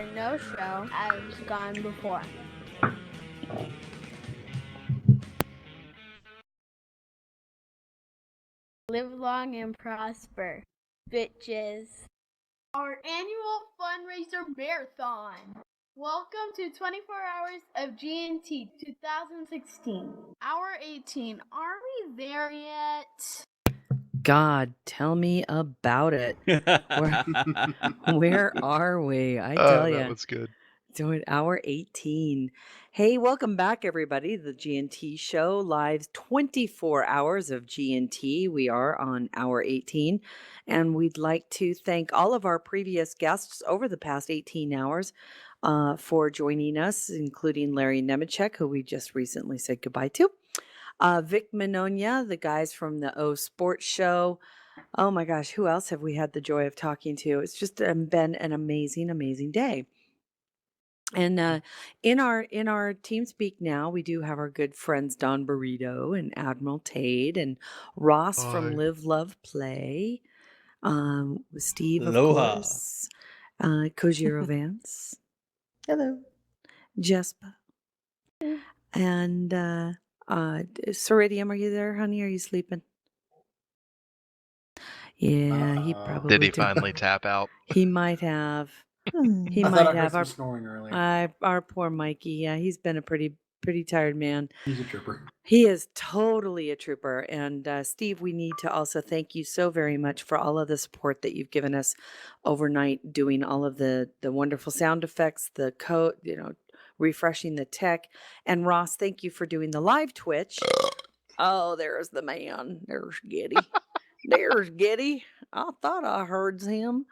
where no show has gone before. Live long and prosper, bitches. Our annual fundraiser marathon. Welcome to 24 Hours of G&T 2016. Hour 18. Are we there yet? God, tell me about it. Where are we? I tell you. That was good. Doing hour 18. Hey, welcome back, everybody. The G&T show, live 24 hours of G&T. We are on hour 18, and we'd like to thank all of our previous guests over the past 18 hours for joining us, including Larry Nemechek, who we just recently said goodbye to. Vic Minonia, the guys from the O Sports Show. Oh my gosh, who else have we had the joy of talking to? It's just been an amazing, amazing day. And in our TeamSpeak now, we do have our good friends Don Burrito and Admiral Tate and Ross from Hi. Live Love Play. Steve, of Aloha. course. Kojiro Vance. Hello. Jespa. And Ceridium, are you there, honey? Are you sleeping? Yeah, he probably Did he did. finally tap out? He might have. He I might thought I heard have. some snoring earlier. Our poor Mikey. Yeah, he's been a pretty tired man. He's a trooper. He is totally a trooper. And Steve, we need to also thank you so very much for all of the support that you've given us overnight, doing all of the wonderful sound effects, the code, refreshing the tech. And Ross, thank you for doing the live Twitch. Oh, there's the man. There's Giddy. There's Giddy. I thought I heard him.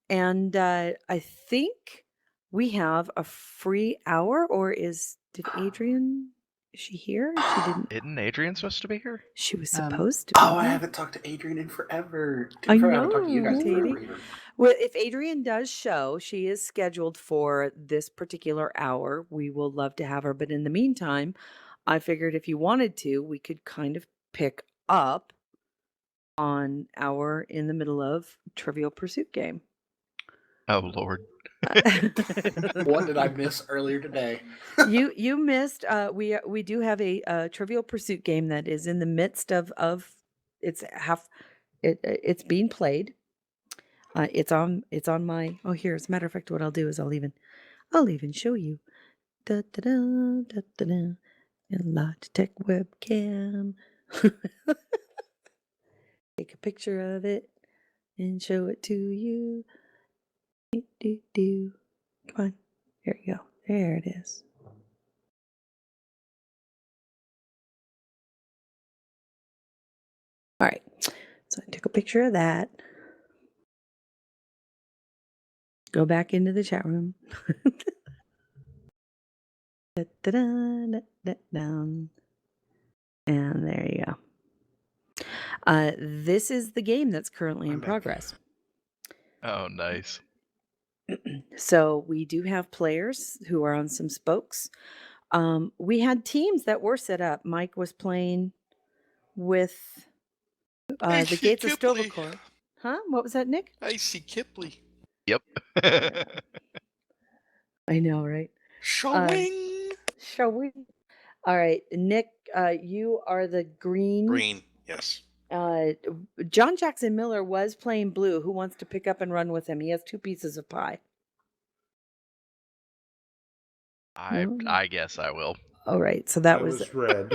And I think we have a free hour, or did Adrian, is she here? She didn't. Isn't Adrian supposed to be here? She was supposed to. Oh, I haven't talked to Adrian in forever. I I haven't talked to you guys in know, forever either. Well, if Adrian does show, she is scheduled for this particular hour. We will love to have her. But in the meantime, I figured if you wanted to, we could kind of pick up on our in the middle of Trivial Pursuit game. Oh, Lord. What did I miss earlier today? You missed. We do have a Trivial Pursuit game that is in the midst of it's being played. It's on my. Oh, here. As a matter of fact, what I'll do is I'll even show you. Da da da da da da. Logitech webcam. Take a picture of it and show it to you. Do. Come on. There you go. There it is. All right. So I took a picture of that. Go back into the chat room. Down. And there you go. This is the game that's currently in progress. Oh, nice. So we do have players who are on some spokes. We had teams that were set up. Mike was playing with the Gates of Stovacor. Huh? What was that, Nick? I see Kipley. Yep. I know, right? Showing. All right, Nick, you are the green. Green, yes. John Jackson Miller was playing blue. Who wants to pick up and run with him? He has 2 pieces of pie. I guess I will. All right, so that was red.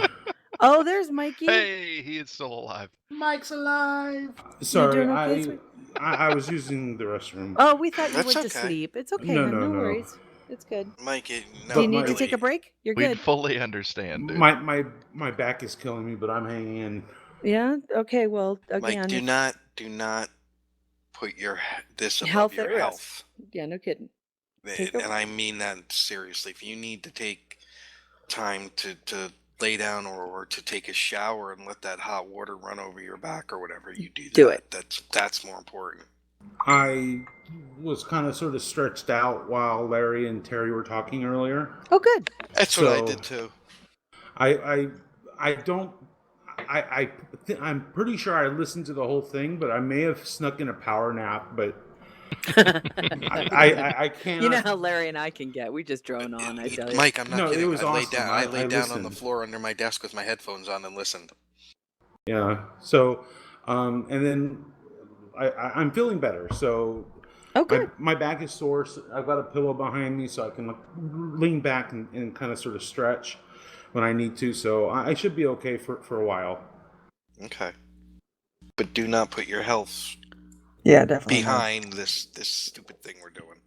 Oh, there's Mikey. Hey, he is still alive. Mike's alive. Sorry, okay, I was using the restroom. Oh, we thought you That's went to okay. sleep. It's okay, No, hon, no, no no. worries. It's good. Mike, no, Do you need really. to take a break? You're We good. fully understand, dude. My back is killing me, but I'm hanging in. Yeah. Okay. Well, again, Mike, do not put this above health your at risk. health. Yeah, no kidding. And I mean that seriously. If you need to take time to lay down or to take a shower and let that hot water run over your back or whatever, you do that. Do it. That's more important. I was kind of sort of stretched out while Larry and Terry were talking earlier. Oh, good. That's what I did too. I'm pretty sure I listened to the whole thing, but I may have snuck in a power nap. But I cannot. You know how Larry and I can get. We just drone on, I tell you. Mike, I'm not No, it kidding. was I laid awesome. down. I I laid down on the listened. floor under my desk with my headphones on and listened. Yeah. So, and then I'm feeling better. So Oh, good. my back is sore. So I've got a pillow behind me, so I can lean back and kind of sort of stretch when I need to. So I should be okay for a while. Okay. But do not put your health Yeah, definitely. behind this stupid thing we're doing.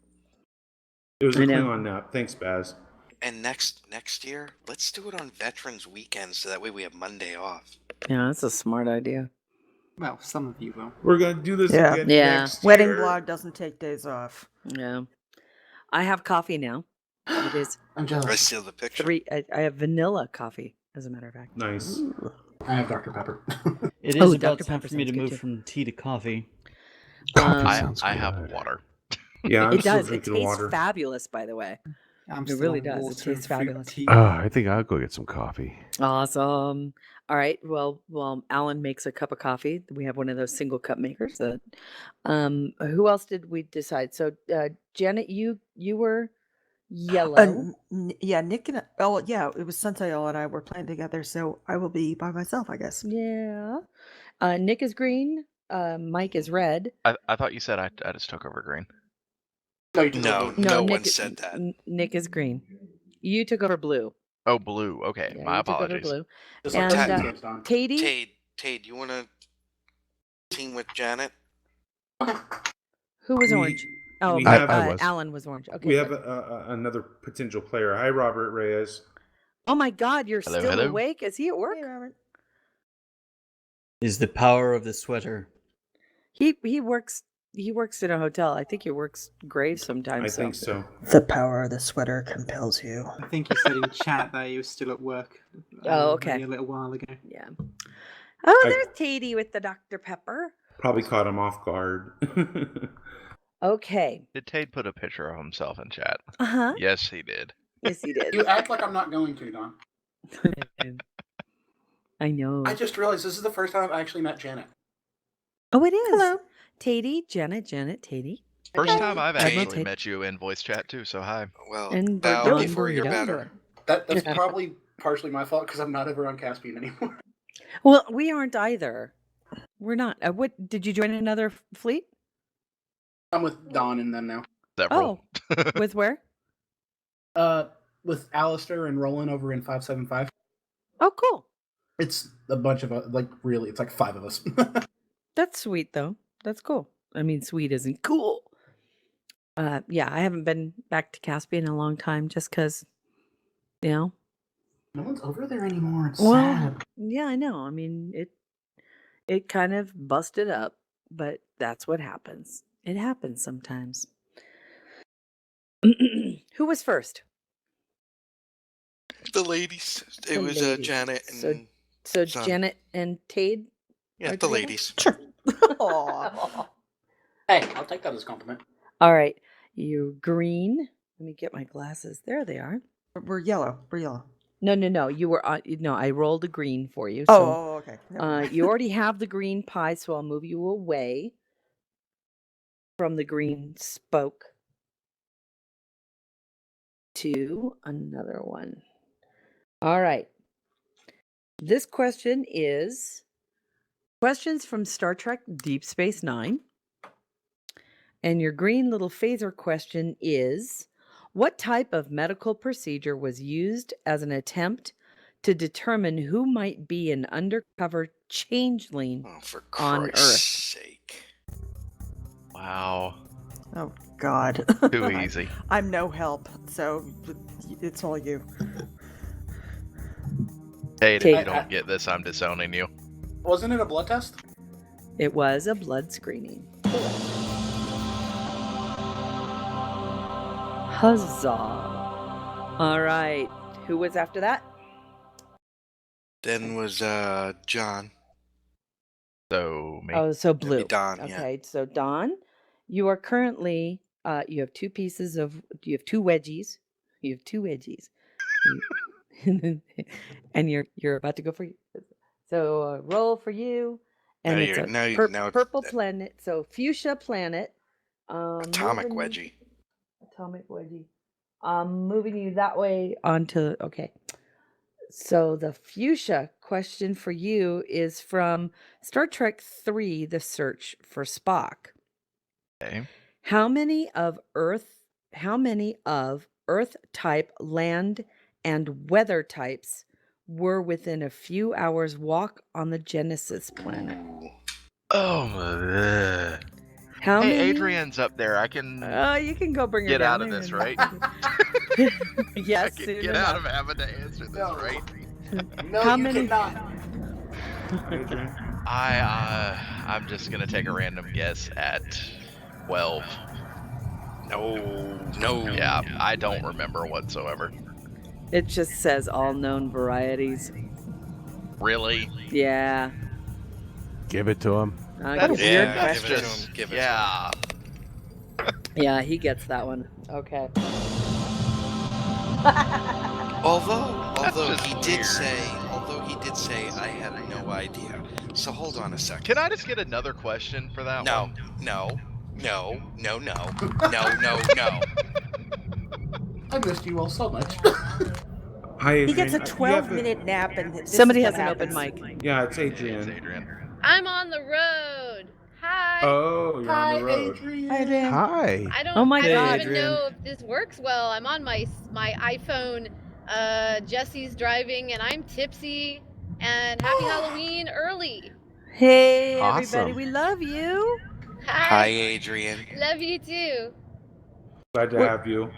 It was I a know. Klingon nap. Thanks, Baz. And next year, let's do it on Veterans Weekend, so that way we have Monday off. Yeah, that's a smart idea. Well, some of you will. We're gonna do this Yeah. again Yeah. next Wedding year. blog doesn't take days off. Yeah. I have coffee now. It is I'm I jealous. see the picture. I have vanilla coffee, as a matter of fact. Nice. I have Dr. Pepper. It Oh, is about Dr. time Pepper for me to sounds good, move too. from tea to coffee. I have water. Yeah, I'm It still does. It drinking tastes water. fabulous, by the way. I'm It still really on does. It water, tastes fruit fabulous. tea. I think I'll go get some coffee. Awesome. All right. Well, Alan makes a cup of coffee. We have one of those single cup makers. That, who else did we decide? So, Janet, you were yellow. Yeah, Nick and it was Sensei and I were playing together, so I will be by myself, I guess. Yeah. Nick is green. Mike is red. I thought you said I just took over green. No, you took No, over. no Nick, one said that. Nick is green. You took over blue. Oh, blue. Okay, Yeah, my you took over apologies. blue. Just And, like uh, games, Don. Tatey, Tade, you want to team with Janet? who was We- orange? Oh, we have- I was. Alan was orange. Okay. We have good. another potential player. Hi, Robert Reyes. Oh my God, you're Hello, still hello. awake? Is he at work? Hey, Robert. Is the power of the sweater. He works in a hotel. I think he works graves sometimes. I think so. The power of the sweater compels you. I think he said in chat that he was still at work. Oh, okay. Maybe a little while ago. Yeah. Oh, I- there's Tatey with the Dr. Pepper. Probably caught him off guard. Okay. Did Tate put a picture of himself in chat? Uh-huh. Yes, he did. Yes, he did. You act like I'm not going to, Don. I know. I just realized this is the first time I've actually met Janet. Oh, it is. Hello. Tatey, Janet, Tatey. First Hey. time I've Hey. actually met you in voice chat too. So hi. Well, And bow Don before you're Burrito. better. That's probably partially my fault because I'm not ever on Caspian anymore. Well, we aren't either. We're not. What did you join another fleet? I'm with Don and them now. Several. Oh, with where? With Alistair and Roland over in 575. Oh, cool. It's a bunch of us, really, it's like 5 of us. That's sweet, though. That's cool. I mean, sweet isn't cool. Yeah, I haven't been back to Caspian in a long time just because, No one's over there anymore. It's Well, sad. yeah, I know. I mean, it kind of busted up, but that's what happens. It happens sometimes. Who was first? The ladies. It The was ladies. Janet and So Son. Janet and Tade? yeah, are the together? ladies. Sure. Aw. Hey, I'll take that as a compliment. All right. You're green. Let me get my glasses. There they are. We're yellow. We're yellow. No. You were no. I rolled a green for you. So, Oh, okay. Never mind. you already have the green pie, so I'll move you away from the green spoke to another one. All right. This question is questions from Star Trek Deep Space Nine. And your green little phaser question is, what type of medical procedure was used as an attempt to determine who might be an undercover changeling Oh, for on Christ's Earth? sake. Wow. Oh, God. Too easy. I'm no help, so it's all you. Tate, if Tate. you don't get this, I'm disowning you. Wasn't it a blood test? It was a blood screening. Huzzah. All right. Who was after that? Then was John. So me. Oh, so That'd be blue. Don, yeah. Okay, so Don, you are currently you have two wedgies. You have two wedgies. And you're about to go for so roll for you. And Now it's you're- a now you- now it's- purple planet. So fuchsia planet Atomic moving- wedgie. Atomic wedgie. Moving you that way onto, okay. So the fuchsia question for you is from Star Trek 3, The Search for Spock. Okay. How many of Earth type land and weather types were within a few hours walk on the Genesis planet? Ooh. Oh, How hey, many? Adrian's up there. I can You can go bring her get down out of there this, and- right? Yes, I can soon get out enough. of having to answer this, No. right? No, How you many- cannot. Adrian. I'm just gonna take a random guess at 12. No. Yeah, I don't remember whatsoever. It just says all known varieties. Really? Yeah. Give it to him. Good. Yeah, Weird give it question. to him. Give it to him. Yeah. Yeah, he gets that one. Okay. Although just he weird. did say I had no idea. So hold on a second. Can I just get another question for that No, one? no. I missed you all so much. Hi, Adrian. He gets a You have 12-minute nap, and this Somebody is has what an open happens. mic. Yeah, it's It's Adrian. Adrian. I'm on the road. Hi. Oh, you're Hi, on the road. Adrian. Hi, Adrian. Hi. I don't. Oh my I God. don't even Adrian. know if this works well. I'm on my iPhone. Jesse's driving, and I'm tipsy. And happy Halloween early. Hey, Awesome. everybody, we love you. Hi, Adrian. Love you too. Glad to What- have you.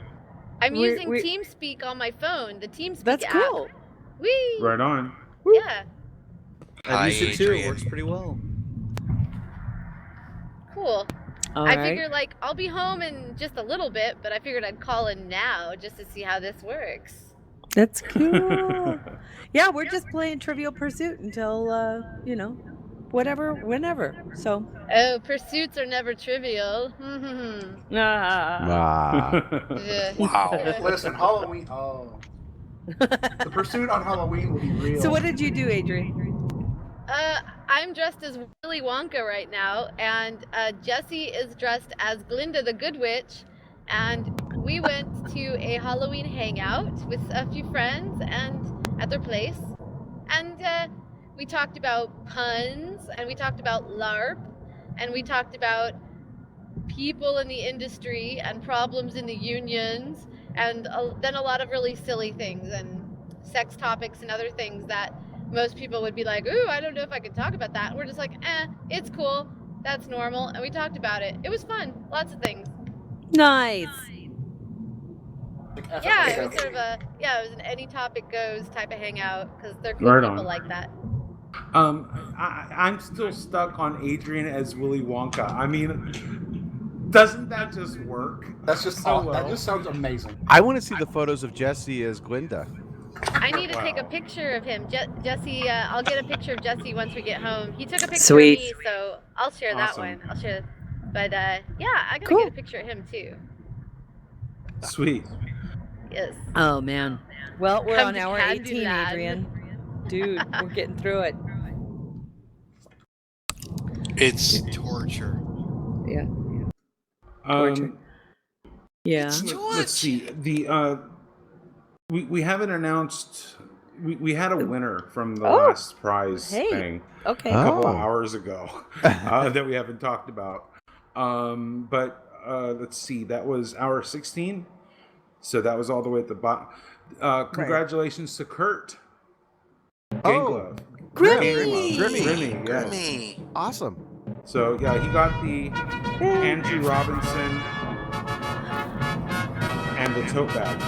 I'm We're- using we're- TeamSpeak on my phone. The TeamSpeak That's app. cool. Whee! Right on. Yeah. Hi, I've used it too. It Adrian. works pretty well. Cool. All I right. figured like I'll be home in just a little bit, but I figured I'd call in now just to see how this works. That's cool. Yeah, we're just playing Trivial Pursuit until, whenever. So, Oh, pursuits are never trivial. Ah. Yeah. Wow. Listen, Halloween. Oh, the pursuit on Halloween will be real. So what did you do, Adrian? I'm dressed as Willy Wonka right now, and Jesse is dressed as Glinda the Good Witch, and we went to a Halloween hangout with a few friends and at their place, and we talked about puns, and we talked about LARP, and we talked about people in the industry and problems in the unions, and then a lot of really silly things and sex topics and other things that most people would be like, ooh, I don't know if I can talk about that. And we're just like, it's cool. That's normal. And we talked about it. It was fun. Lots of things. Nice. Like, F Yeah, episode. it was sort of it was an any topic goes type of hangout because they're cool Right people on. like that. I'm still stuck on Adrian as Willy Wonka. I mean, doesn't that just work? That's just So awesome. well. That just sounds amazing. I want to see the photos of Jesse as Glinda. I need to take a Wow. picture of him. Jesse, I'll get a picture of Jesse once we get home. He took a picture Sweet. of me, so I'll share Awesome. that one. I'll share. But yeah, I gotta Cool. get a picture of him too. Sweet. Yes. Oh, man. Well, we're Come on to hour 18, Candyland. Adrian. Dude, we're getting through it. It's torture. Yeah. Torture. Yeah. It's Let's see. The we haven't announced. We had a winner from the Oh. last prize Hey. thing Okay. a couple of Oh. hours ago that we haven't talked about. But let's see. That was hour 16. So that was all the way at the bottom. Congratulations to Kurt. Ganglove. Grimmy! Grimmy, yes. Grimmy. Awesome. So yeah, he got the Andrew Robinson and the tote bag.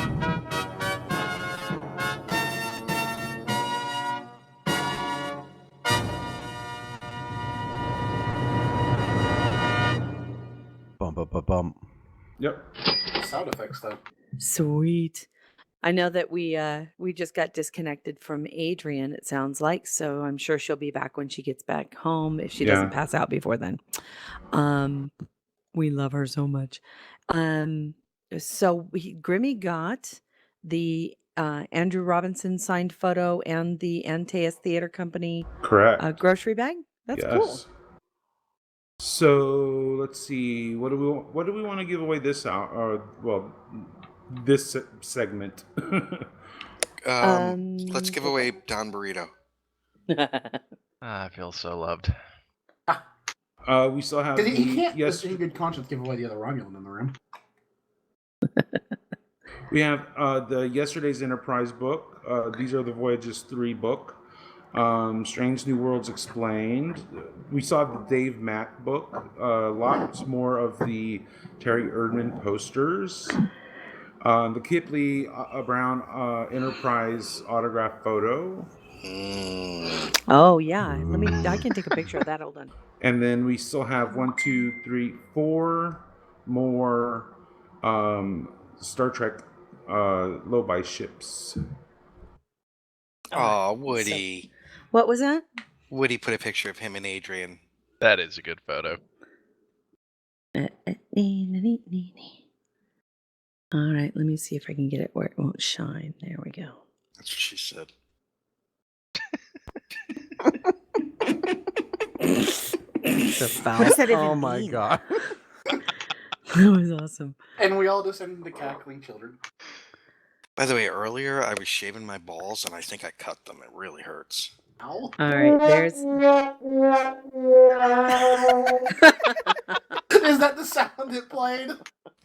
Bum bum bum bum. Yep. Sound effects, though. Sweet. I know that we just got disconnected from Adrian, it sounds like, so I'm sure she'll be back when she gets back home if she doesn't Yeah. pass out before then. We love her so much. So Grimmy got the Andrew Robinson signed photo and the Antaeus Theater Company Correct. grocery bag. That's yes. cool. So let's see. What do we want to give away this hour? Well, this segment. Let's give away Don Burrito. I feel so loved. We still have Because he can't, yes. in good conscience, give away the other Romulan in the room. We have the Yesterday's Enterprise book. These are the Voyages 3 book. Strange New Worlds Explained. We saw the Dave Mack book. Lots more of the Terry Erdman posters. The Kipley Brown Enterprise autograph photo. Oh yeah, I can take a picture of that. Hold on. And then we still have 1, 2, 3, 4 more Star Trek low-buy ships. Oh, Woody. What was that? Woody put a picture of him and Adrian. That is a good photo. All right, let me see if I can get it where it won't shine. There we go. That's what she said. The foul. What does that even Oh my mean? god. That was awesome. And we all descend into cackling children. By the way, earlier I was shaving my balls and I think I cut them. It really hurts. Ow. All right, there's. Is that the sound it played?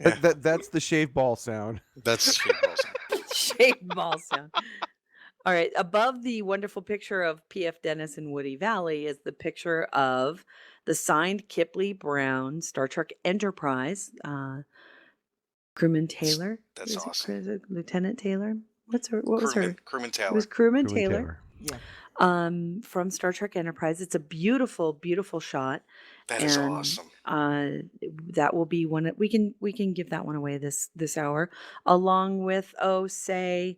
Yeah. That's the shave ball sound. That's shaved balls. Shaved ball sound. All right, above the wonderful picture of P.F. Dennis and Woody Valley is the picture of the signed Kipley Brown Star Trek Enterprise. Crewman Taylor. That's Is it- awesome. is it Lieutenant Taylor? What was her? Crewman It Taylor. was Crewman Crewman Taylor. Yeah. From Star Trek Enterprise. It's a beautiful, beautiful shot. That is And awesome. that will be one we can give that one away this hour, along with say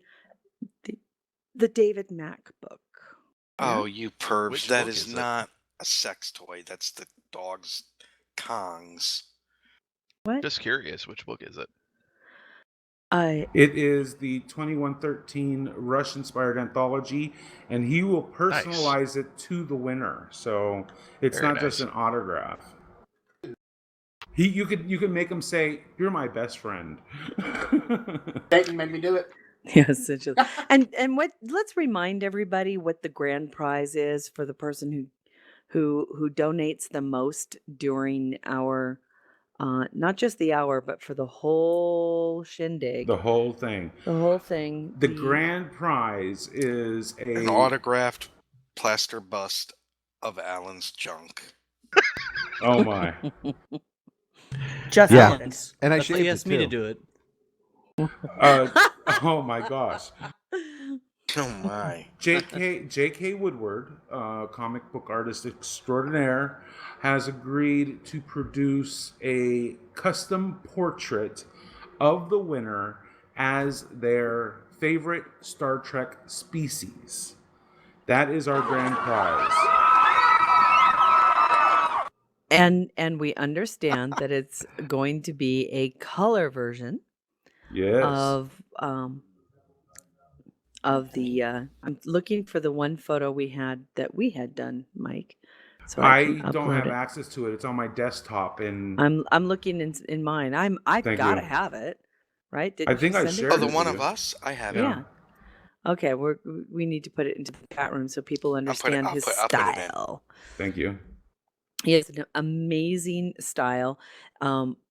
the David Mack book. Oh, you pervs. Which That book is is it? not a sex toy. That's the dog's Kongs. What? Just curious, which book is it? It is the 2113 Rush-inspired anthology, and he will personalize it to the winner. So it's Very not just nice. an autograph. You could make him say, "You're my best friend." Dayton made me do it. Yes, and let's remind everybody what the grand prize is for the person who donates the most during our not just the hour, but for the whole shindig. The whole thing. The whole thing. The grand prize is An autographed plaster bust of Alan's junk. Oh my. Just Yeah. Alan's. And I That's why shaved you it asked me to too. do it. Oh my gosh. Oh my. J.K. Woodward, comic book artist extraordinaire, has agreed to produce a custom portrait of the winner as their favorite Star Trek species. That is our grand prize. And we understand that it's going to be a color version Yes. of the I'm looking for the one photo we had done, Mike. So I can don't upload have it. access to it. It's on my desktop, and I'm looking in mine. I've Thank got to you. have it, right? I Didn't think you I send shared Oh, it? the with one you. of us? I have Yeah. it. Okay, we need to put it into the chat room so people understand his I'll put it in. style. Thank you. He has an amazing style.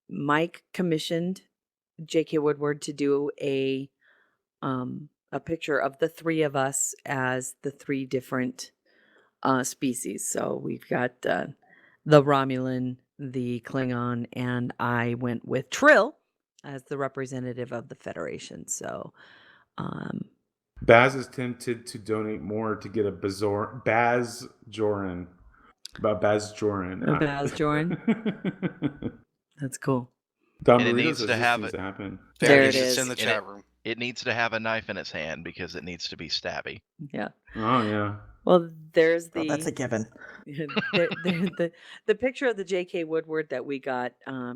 Mike commissioned J.K. Woodward to do a picture of the three of us as the three different species. So we've got the Romulan, the Klingon, and I went with Trill as the representative of the Federation. So Baz is tempted to donate more to get a Baz Joran. Baz Joran. Baz Joran. That's cool. Don And it Burrito needs says to this have needs it. to happen. There it it is. is. It's in the And chat room. It needs to have a knife in its hand because it needs to be stabby. Yeah. Oh yeah. Well, there's Oh, that's a given. the picture of the J.K. Woodward that we got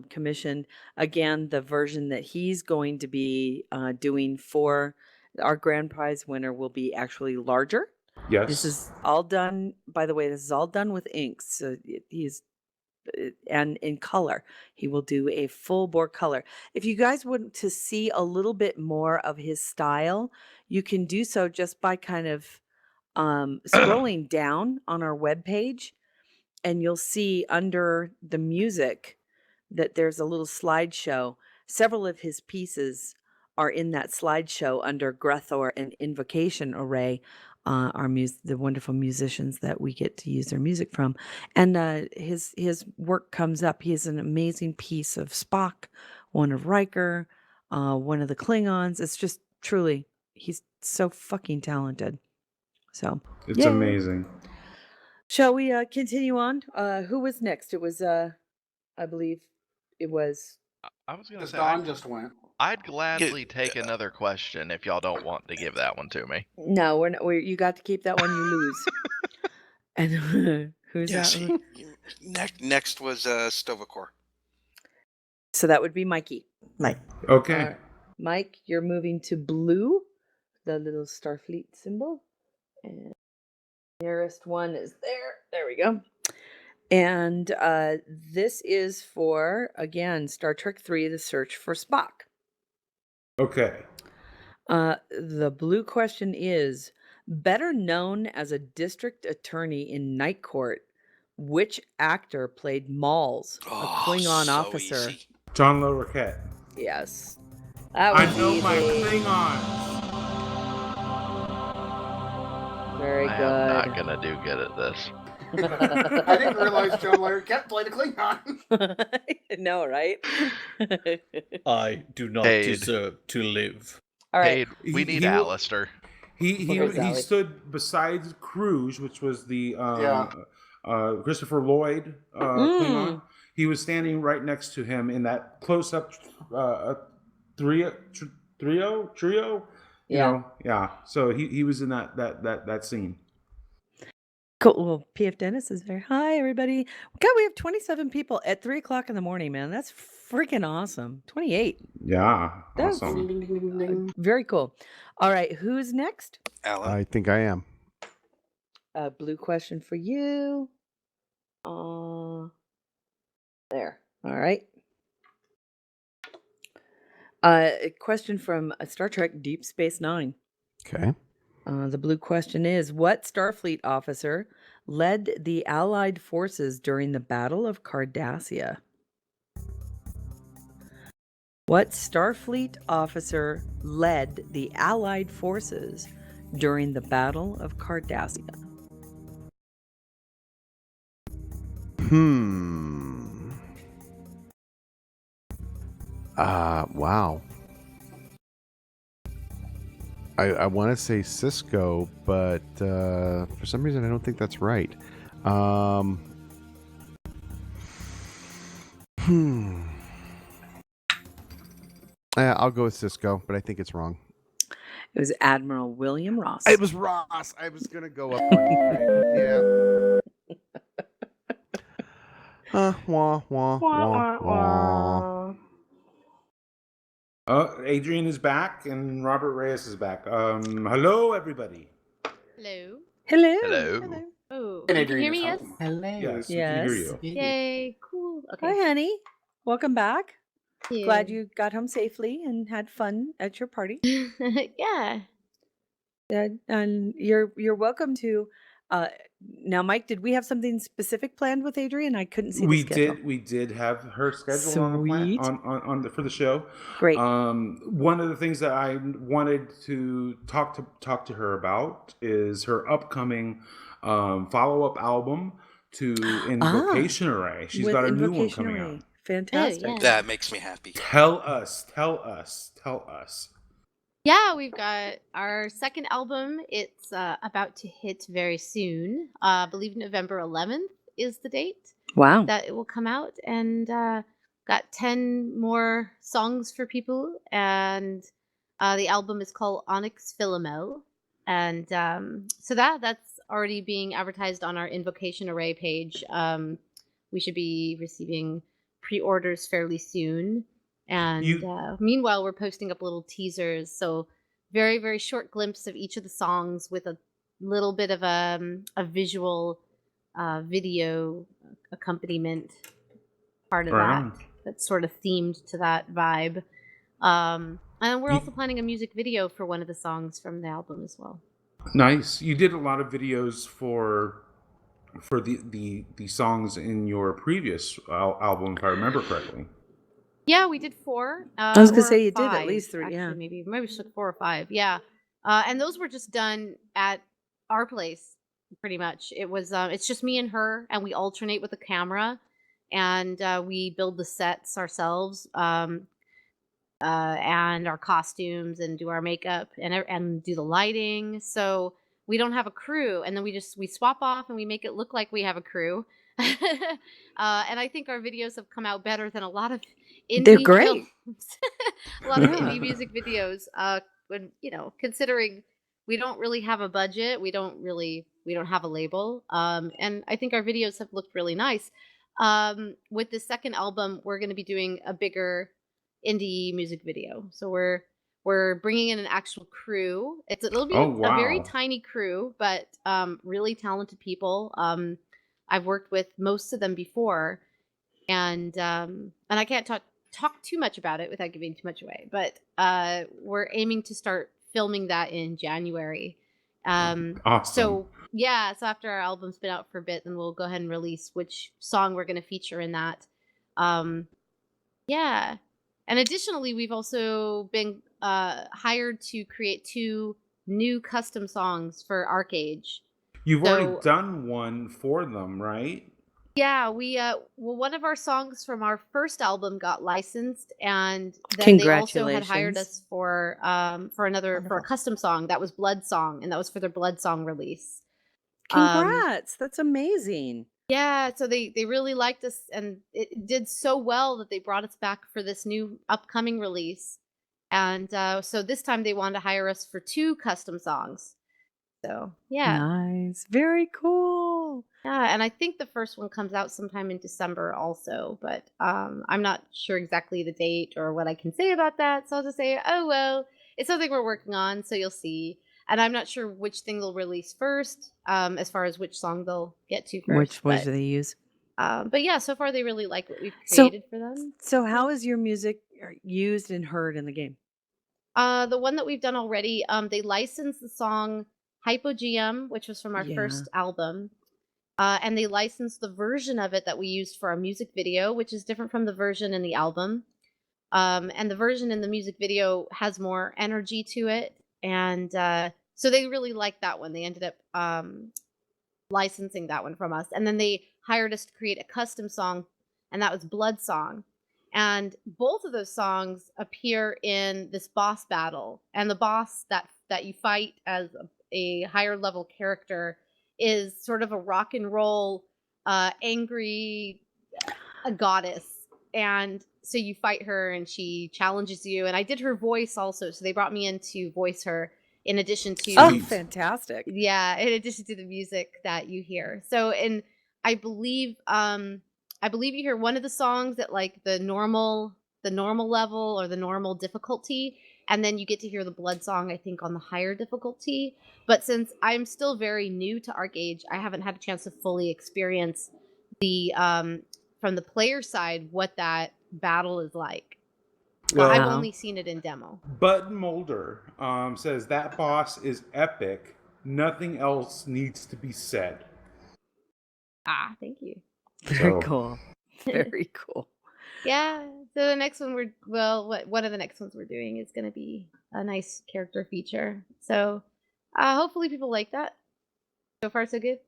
commissioned. Again, the version that he's going to be doing for our grand prize winner will be actually larger. Yes. This is all done, by the way, this is all done with inks. So he's and in color. He will do a full bore color. If you guys want to see a little bit more of his style, you can do so just by kind of scrolling down on our webpage, and you'll see under the music that there's a little slideshow. Several of his pieces are in that slideshow under Grethor and Invocation Array, the wonderful musicians that we get to use their music from. And his work comes up. He has an amazing piece of Spock, one of Riker, one of the Klingons. It's just truly, he's so fucking talented. So It's yay. amazing. Shall we continue on? Who was next? It was I believe it was. I was gonna Because say Don just went. I'd gladly take another question if y'all don't want to give that one to me. No, we're not. You got to keep that one. You lose. And who's Yeah, that? see, next was Stovacor. So that would be Mikey. Mike. Okay. Mike, you're moving to blue, the little Starfleet symbol. And nearest one is there. There we go. And this is for, again, Star Trek III, The Search for Spock. Okay. The blue question is, better known as a district attorney in Night Court, which actor played Mauls, a Klingon so officer? Easy. John Larroquette. Yes. That I was know my easy. Klingons. Very I good. am not gonna do good at this. I didn't realize John Larroquette played a Klingon. No, right? I do not Paid. deserve to live. All right. Paid. We need He- Alistair. Where's He Allie? stood beside Cruz, which was the Yeah. Christopher Lloyd Klingon. He was standing right next to him in that close up trio. You Yeah. know, yeah. So he was in that scene. Cool. Well, PF Dennis is there. Hi, everybody. God, we have 27 people at 3 o'clock in the morning, man. That's freaking awesome. 28. Yeah, That's awesome. very cool. All right. Who's next? Alan. I think I am. Blue question for you. There. All right. A question from Star Trek Deep Space Nine. Okay. The blue question is, what Starfleet officer led the Allied forces during the Battle of Cardassia? What Starfleet officer led the Allied forces during the Battle of Cardassia? Wow. I want to say Cisco, but for some reason I don't think that's right. I'll go with Cisco, but I think it's wrong. It was Admiral William Ross. It was Ross. I was gonna go up one. Yeah. Wah, wah, wah, wah. Adrian is back and Robert Reyes is back. Hello, everybody. Hello. Hello. Hello. Oh, And you can hear Adrian me, is yes? home. Hello. Yes, we can hear Yes. you. Yay, cool. Hi, Okay. honey. Welcome back. Yeah. Glad you got home safely and had fun at your party. Yeah. And you're welcome to. Now, Mike, did we have something specific planned with Adrian? I couldn't see the schedule. We did have her schedule on the Sweet. for the show. Great. One of the things that I wanted to talk to her about is her upcoming follow-up album to Invocation Array. She's With got a new one Invocation coming Array. out. Fantastic. yeah. That makes me happy. Tell us. Yeah, we've got our second album. It's about to hit very soon. I believe November 11th is the date Wow. that it will come out. And got 10 more songs for people. And the album is called Onyx Philomel. And so that's already being advertised on our Invocation Array page. We should be receiving pre-orders fairly soon. And meanwhile, we're posting up little teasers. So very, very short glimpse of each of the songs with a little bit of a visual video accompaniment part of Right that. on. That's sort of themed to that vibe. And we're also planning a music video for one of the songs from the album as well. Nice. You did a lot of videos for the songs in your previous album, if I remember correctly. Yeah, we did 4. I was gonna or say you did at 5, least 3, actually, yeah. maybe we took 4 or 5. Yeah, and those were just done at our place, pretty much. It was it's just me and her, and we alternate with the camera, and we build the sets ourselves, and our costumes, and do our makeup, and do the lighting. So we don't have a crew, and then we swap off, and we make it look like we have a crew. And I think our videos have come out better than a lot of They're indie great. films, a lot of Yeah. indie music videos. When considering we don't really have a budget, we don't have a label, and I think our videos have looked really nice. With the second album, we're going to be doing a bigger indie music video, so we're bringing in an actual crew. It'll be Oh, a very wow. tiny crew, but really talented people. I've worked with most of them before, and I can't talk too much about it without giving too much away. But we're aiming to start filming that in January. Awesome. So yeah, so after our album's been out for a bit, then we'll go ahead and release which song we're going to feature in that. Yeah, and additionally, we've also been hired to create 2 new custom songs for Arcade. You've So already done one for them, right? yeah, we well, one of our songs from our first album got licensed, and then they also had hired Congratulations. us for a Wonderful. custom song that was Blood Song, and that was for their Blood Song release. Congrats. That's amazing. Yeah, so they really liked us, and it did so well that they brought us back for this new upcoming release. And so this time they wanted to hire us for 2 custom songs. So yeah. Nice. Very cool. Yeah, and I think the first one comes out sometime in December also, but I'm not sure exactly the date or what I can say about that. So I'll just say, oh well, it's something we're working on, so you'll see. And I'm not sure which thing they'll release first, as far as which song they'll get to Which first. voice do they use? But yeah, so far they really like what we've So, created for them. so how is your music used and heard in the game? The one that we've done already, they licensed the song Hypogm, which was from our Yeah. first album. And they licensed the version of it that we used for our music video, which is different from the version in the album. And the version in the music video has more energy to it. And so they really liked that one. They ended up licensing that one from us. And then they hired us to create a custom song, and that was Blood Song. And both of those songs appear in this boss battle. And the boss that you fight as a higher level character is sort of a rock and roll, angry goddess. And so you fight her, and she challenges you. And I did her voice also, so they brought me in to voice her in addition to Oh, Sweet. fantastic. yeah, in addition to the music that you hear. So, and I believe you hear one of the songs at like the normal level or the normal difficulty, and then you get to hear the Blood Song, I think, on the higher difficulty. But since I'm still very new to ArcAge, I haven't had a chance to fully experience the from the player side what that battle is like. Well, I've only seen it in demo. Bud Mulder says that boss is epic. Nothing else needs to be said. Ah, thank you. Very So- cool. Very cool. Yeah. So the next one one of the next ones we're doing is going to be a nice character feature. So hopefully people like that. So far, so good.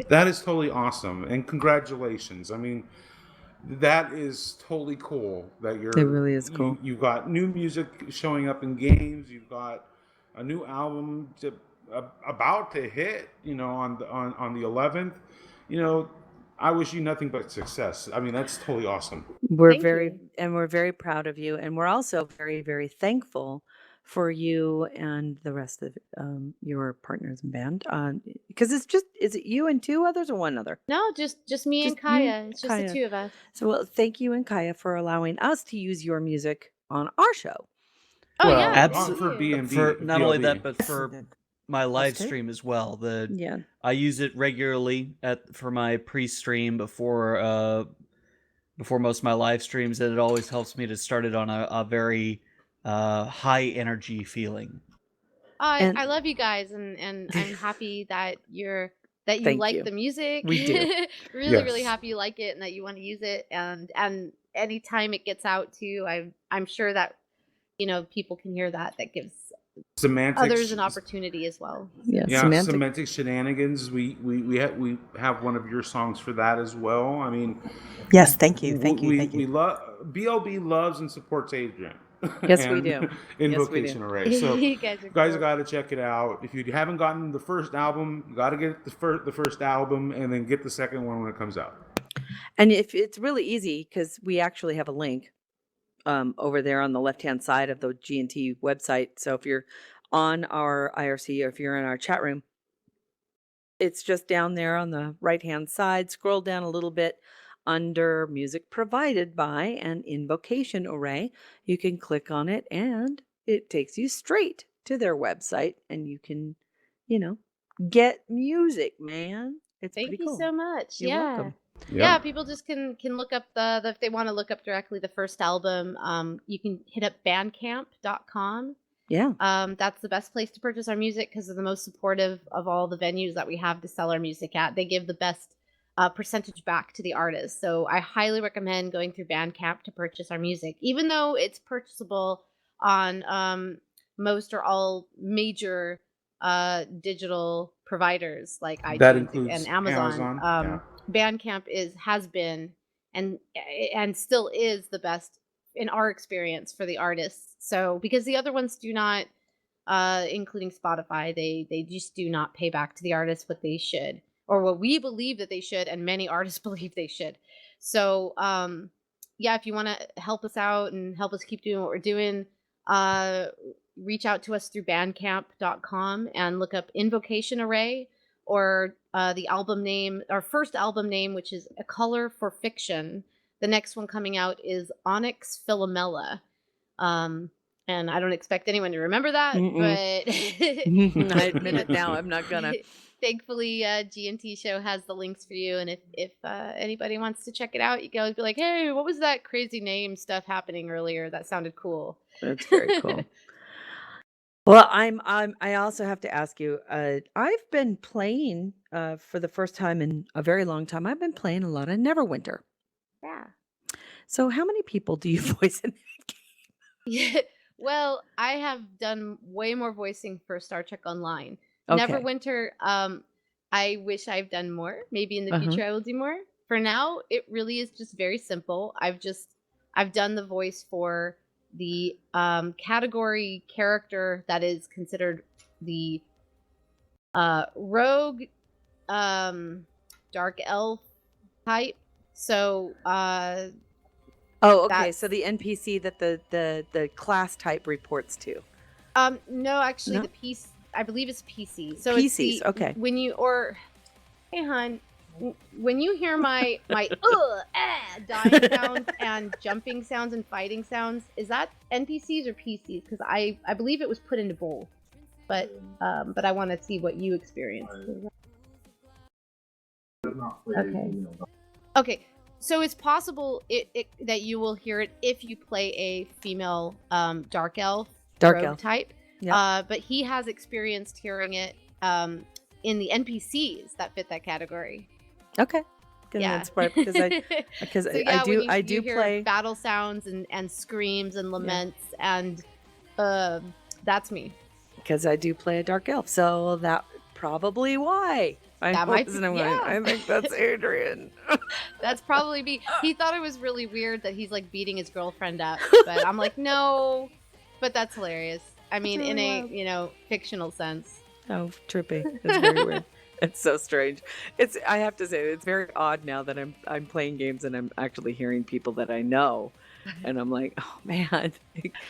That is totally awesome, and congratulations. I mean, that is totally cool that It really is cool. You've got new music showing up in games. You've got a new album about to hit. On the 11th. I wish you nothing but success. I mean, that's totally awesome. We're Thank we're very proud of you, and we're also very, very thankful for you and the rest of your partners in band. Because is it you and 2 others or 1 other? No, just me and Just you, Kaya. It's just Kaya. the 2 of us. So, well, thank you and Kaya for allowing us to use your music on our show. Oh Well, yeah, abso- for thank you. B&B, For not only BLB. that, but Yes, for you did. my live too. stream as well. Yeah. I use it regularly for my pre-stream before before most of my live streams, and it always helps me to start it on a very high energy feeling. And I love you guys, and I'm happy that you thank like you. the music. We do. Really Yes. happy you like it and that you want to use it. And anytime it gets out to, I'm sure that people can hear that. That gives others an opportunity as well. Yeah, Yeah, semantic. semantic shenanigans. We have one of your songs for that as well. I mean, Yes, thank you, thank you, we thank you. love BLB loves and supports Adrian. Yes, we and do. Yes, we Invocation do. Array. So You guys are guys cool. got to check it out. If you haven't gotten the first album, you got to get the first album, and then get the second one when it comes out. And if it's really easy, because we actually have a link over there on the left-hand side of the G&T website. So if you're on our IRC or if you're in our chat room, it's just down there on the right-hand side. Scroll down a little bit under music provided by an invocation array. You can click on it and it takes you straight to their website and you can, get music, man. It's Thank pretty you cool. so much. You're Yeah. welcome. Yeah, people just can look up if they want to look up directly the first album. You can hit up bandcamp.com. Yeah. That's the best place to purchase our music because they're the most supportive of all the venues that we have to sell our music at. They give the best percentage back to the artist. So I highly recommend going through Bandcamp to purchase our music, even though it's purchasable on most or all major digital providers like That iTunes includes and Amazon. Yeah. Bandcamp has been and still is the best in our experience for the artists. So because the other ones do not, including Spotify, they just do not pay back to the artists what they should, or what we believe that they should, and many artists believe they should. So yeah, if you want to help us out and help us keep doing what we're doing, reach out to us through bandcamp.com and look up Invocation Array, or the album name, our first album name, which is A Color for Fiction. The next one coming out is Onyx Philomela. And I don't expect anyone to remember that, but I admit it now. I'm not gonna. Thankfully, G&T Show has the links for you, and if anybody wants to check it out, you can always be like, "Hey, what was that crazy name stuff happening earlier? That sounded cool." That's very cool. Well, I also have to ask you, I've been playing for the first time in a very long time. I've been playing a lot of Neverwinter. Yeah. So how many people do you voice in that game? Yeah. Well, I have done way more voicing for Star Trek Online. Okay. Neverwinter, I wish I've done more. Maybe in the Uh-huh. future I will do more. For now, it really is just very simple. I've done the voice for the category character that is considered the rogue dark elf type. So Oh, okay. So the NPC that the class type reports to. no, actually No? the piece, I believe it's PC. So PCs, it's the, okay. when you, or hey hon, when you hear my dying sounds and jumping sounds and fighting sounds, is that NPCs or PCs? Because I believe it was put into both, but I want to see what you experienced. Okay, so it's possible that you will hear it if you play a female dark elf rogue type. Yeah. But he has experienced hearing it in the NPCs that fit that category. Okay. Yeah. That's right, because So, yeah, I when do you hear play battle sounds and screams and laments, and that's me. because I do play a dark elf. So that probably why. That might be, Yeah. I think that's Adrian. That's probably me. He thought it was really weird that he's like beating his girlfriend up, but I'm like, no. But that's hilarious. I mean, That's in really a wild. fictional sense. Oh, trippy. It's very weird. It's so strange. I have to say, it's very odd now that I'm playing games and I'm actually hearing people that I know, and I'm like, oh man.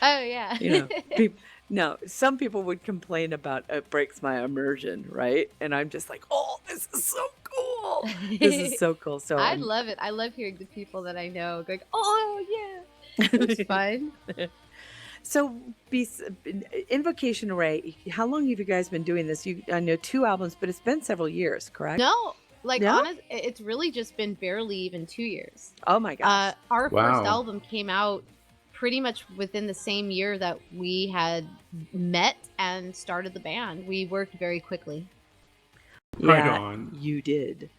Oh yeah. No, some people would complain about it breaks my immersion, right? And I'm just like, oh, this is so cool. This is so cool. So I love it. I love hearing the people that I know going, oh yeah. It's fun. So, Invocation Array, how long have you guys been doing this? I know 2 albums, but it's been several years, correct? No, like Yeah? honest, it's really just been barely even 2 years. Oh my gosh. Our first Wow. album came out pretty much within the same year that we had met and started the band. We worked very quickly. Right Yeah, on. you did.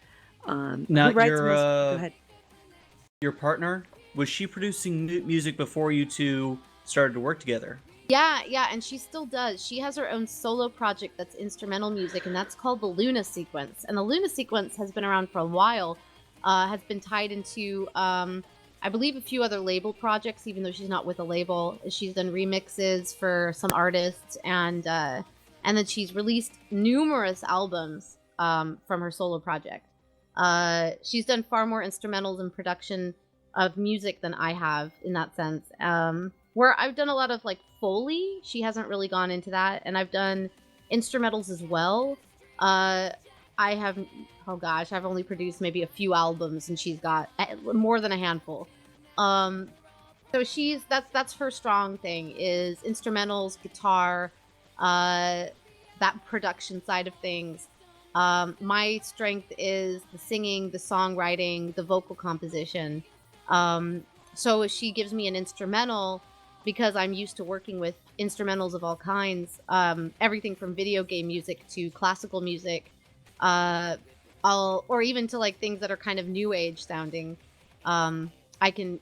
Now, who writes most? Go ahead. your partner, was she producing music before you two started to work together? Yeah, and she still does. She has her own solo project that's instrumental music, and that's called the Luna Sequence. And the Luna Sequence has been around for a while, has been tied into, I believe, a few other label projects, even though she's not with a label. She's done remixes for some artists, and then she's released numerous albums from her solo project. She's done far more instrumentals and production of music than I have in that sense. Where I've done a lot of like Foley, she hasn't really gone into that, and I've done instrumentals as well. I have, oh gosh, I've only produced maybe a few albums, and she's got more than a handful. So that's her strong thing, is instrumentals, guitar, that production side of things. My strength is the singing, the songwriting, the vocal composition. So if she gives me an instrumental, because I'm used to working with instrumentals of all kinds, everything from video game music to classical music, or even to like things that are kind of new age sounding. I can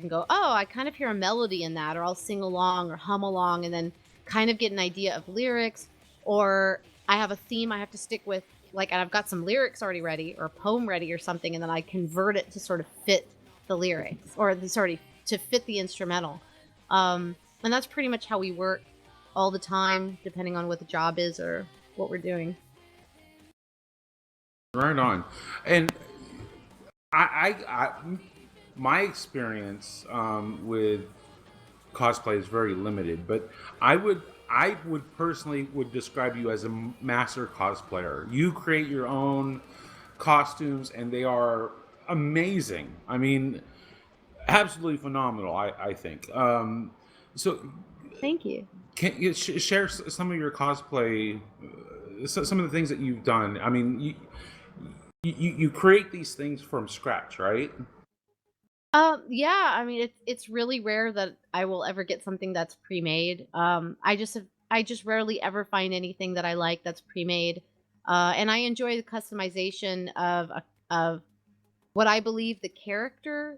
go, oh, I kind of hear a melody in that, or I'll sing along or hum along, and then kind of get an idea of lyrics, or I have a theme I have to stick with, like, and I've got some lyrics already ready, or a poem ready or something, and then I convert it to sort of fit the lyrics, or to fit the instrumental. And that's pretty much how we work all the time, depending on what the job is or what we're doing. Right on. And I my experience with cosplay is very limited, but I would personally describe you as a master cosplayer. You create your own costumes, and they are amazing. I mean, absolutely phenomenal. I think. So, thank you. Can you share some of your cosplay? Some of the things that you've done. I mean, you create these things from scratch, right? Yeah, I mean, it's really rare that I will ever get something that's pre-made. I just rarely ever find anything that I like that's pre-made. And I enjoy the customization of what I believe the character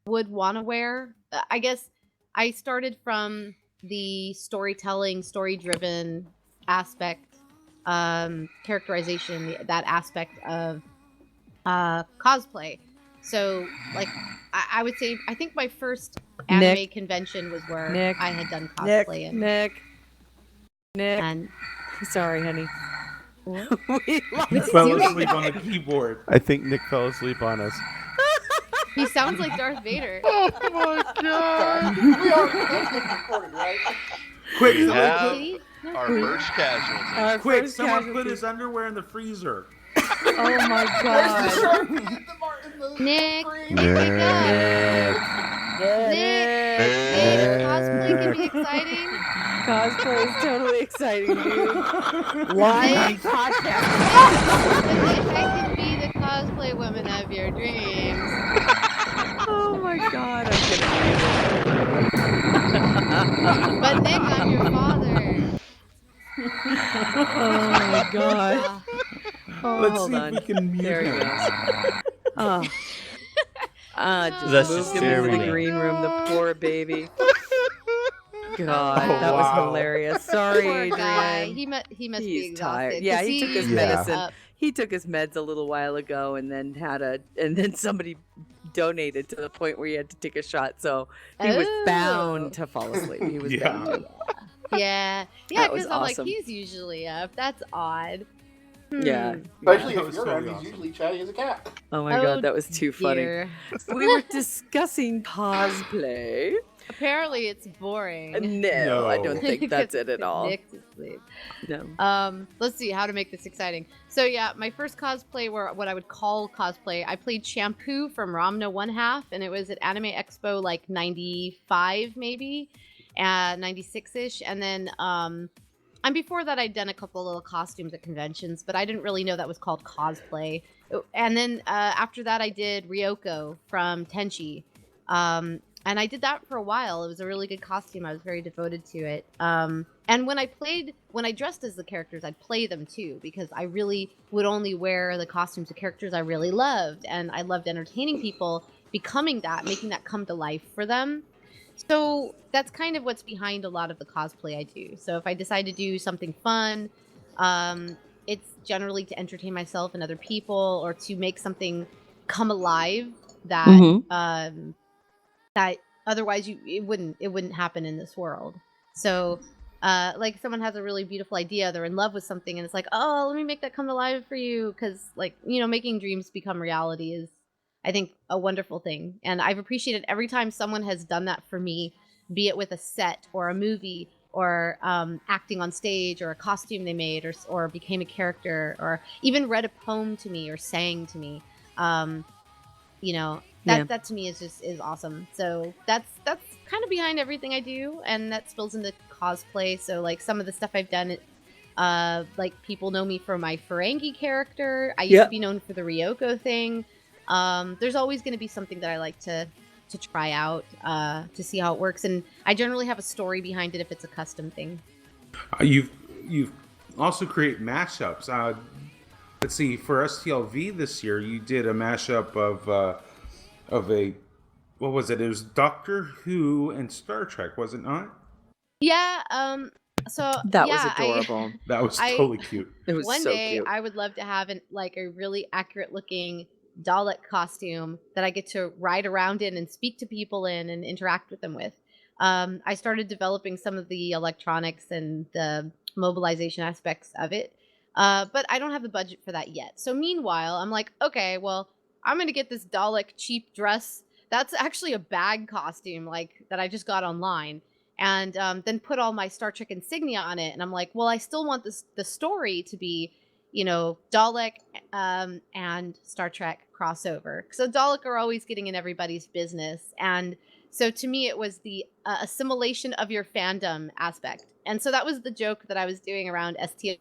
would want to wear. I guess I started from the storytelling, story-driven aspect, characterization, that aspect of cosplay. So, like, I would say, I think my first anime convention was where I had done cosplay. Nick. And sorry, honey. We fell asleep on the keyboard. I think Nick fell asleep on us. He sounds like Darth Vader. Oh my god! We are recording, right? Quick, We somebody have our first casualty. quick! Someone put his underwear in the freezer. Oh my god. Nick, Nick. cosplay can be exciting. Cosplay is totally exciting, dude. Live podcast. Nick, I can be the cosplay woman of your dreams. Oh my god, I'm gonna But Nick, I'm your father. Oh my god. Oh, Let's hold see on. if we can mute There he him. goes. Oh. That's Just moved him into the hysterical. green room, the poor baby. God, Oh, that was wow. hilarious. Sorry, Poor guy. Adrian. He must be He's exhausted. tired. 'cause Yeah, he took his he's medicine. up. He took his meds a little while ago, and then then somebody donated to the point where he had to take a shot. So he was bound to fall asleep. He was bound to. Yeah, That was because I'm like, awesome. he's usually up. That's odd. Yeah. Especially That if was you're totally he's awesome. usually chatty as a cat. Oh my god, that was too funny. dear. We were discussing cosplay. Apparently, it's boring. No, I No. don't think that's it at all. Nick's asleep. No. Let's see how to make this exciting. So yeah, my first cosplay were what I would call cosplay. I played Shampoo from Ramna One Half, and it was at Anime Expo like 95 maybe, 96-ish, and then And before that, I'd done a couple little costumes at conventions, but I didn't really know that was called cosplay. And then after that, I did Ryoko from Tenchi. And I did that for a while. It was a really good costume. I was very devoted to it. And when I dressed as the characters, I'd play them too, because I really would only wear the costumes of characters I really loved. And I loved entertaining people, becoming that, making that come to life for them. So that's kind of what's behind a lot of the cosplay I do. So if I decide to do something fun, it's generally to entertain myself and other people, or to make something come alive that Mm-hmm. that otherwise it wouldn't happen in this world. So like someone has a really beautiful idea, they're in love with something, and it's like, oh, let me make that come alive for you, because like, making dreams become reality is, I think, a wonderful thing. And I've appreciated every time someone has done that for me, be it with a set or a movie, or acting on stage, or a costume they made, or became a character, or even read a poem to me or sang to me. um, Yeah. that to me is awesome. So that's kind of behind everything I do, and that spills into cosplay. So like some of the stuff I've done, like people know me for my Ferengi character. I used to Yep. be known for the Ryoko thing. There's always going to be something that I like to try out, to see how it works, and I generally have a story behind it if it's a custom thing. You've also create mashups. Let's see, for STLV this year, you did a mashup of a, what was it? It was Doctor Who and Star Trek, was it not? Yeah. So That was yeah, adorable. That was I totally cute. It was one so day cute. I would love to have like a really accurate looking Dalek costume that I get to ride around in and speak to people in and interact with them with. I started developing some of the electronics and the mobilization aspects of it, but I don't have the budget for that yet. So meanwhile, I'm like, okay, well, I'm gonna get this Dalek cheap dress. That's actually a bag costume, like that I just got online, and then put all my Star Trek insignia on it. And I'm like, well, I still want the story to be, Dalek, and Star Trek crossover. So Dalek are always getting in everybody's business, and so to me, it was the assimilation of your fandom aspect. And so that was the joke that I was doing around STO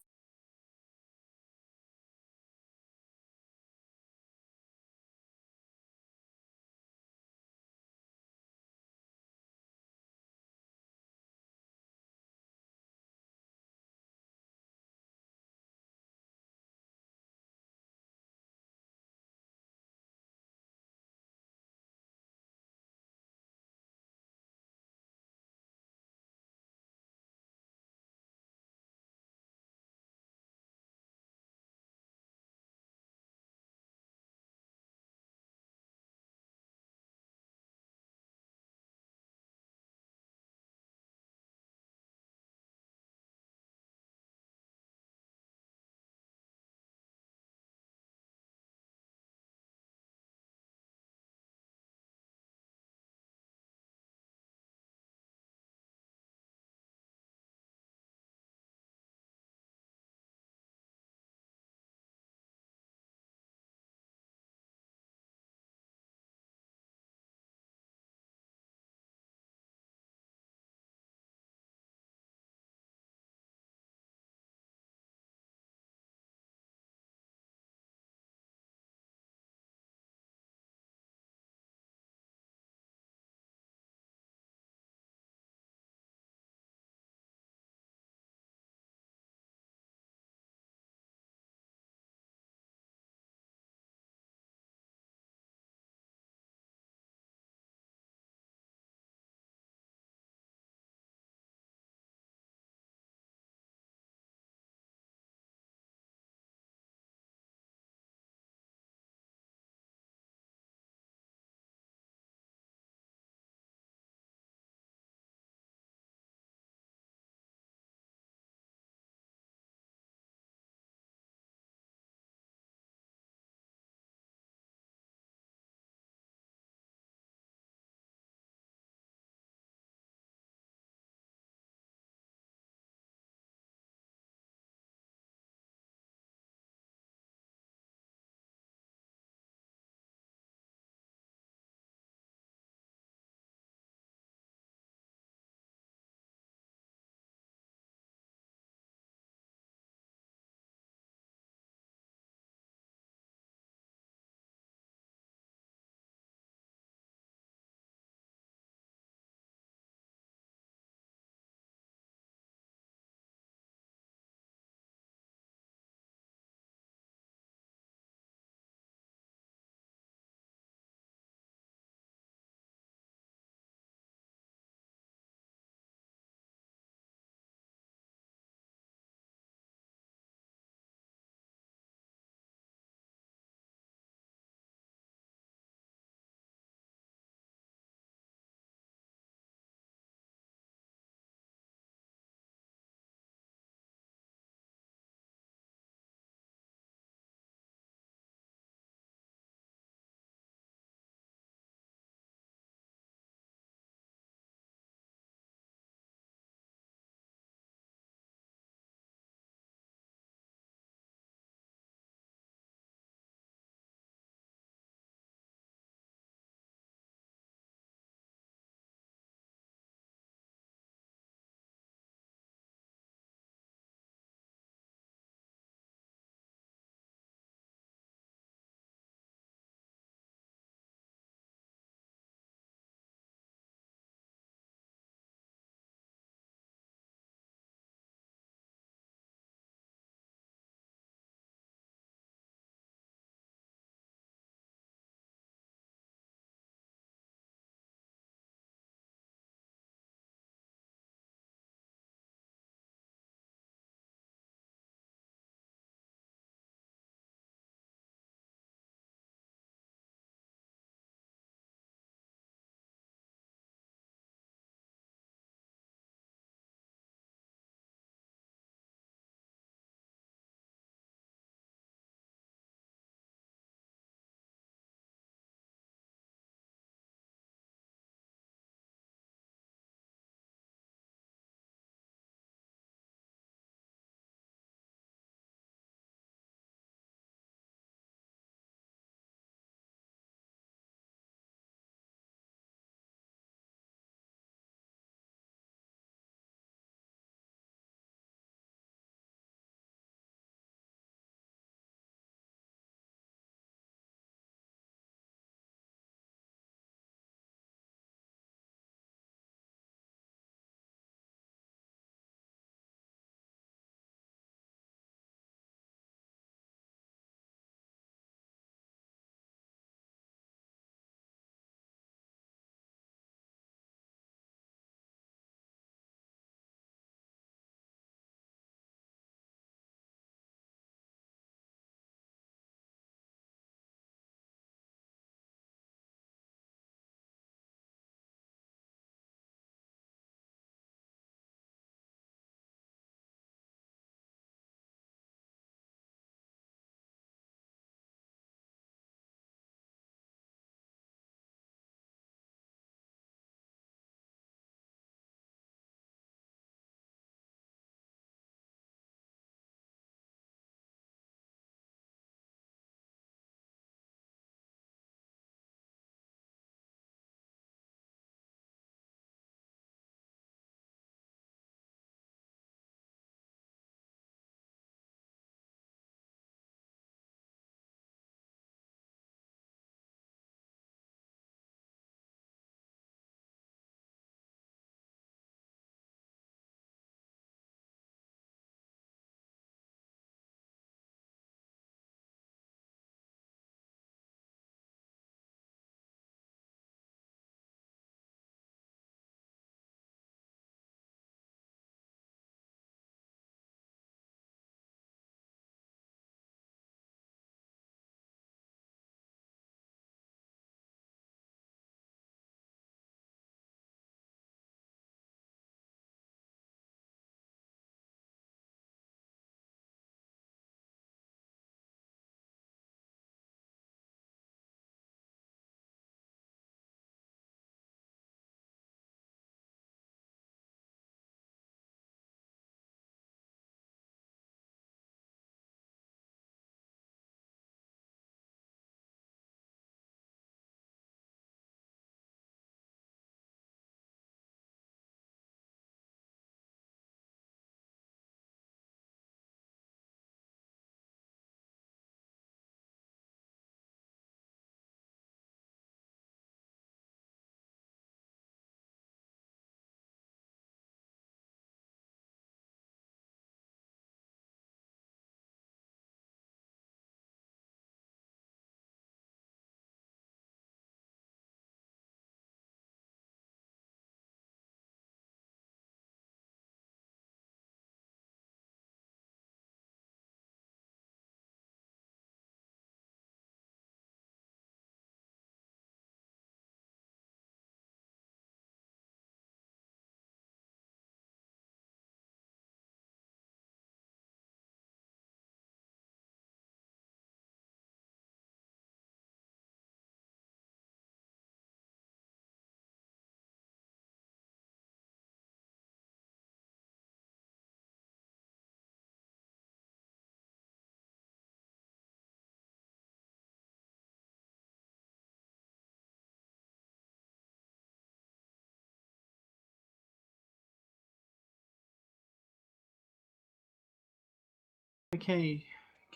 Okay.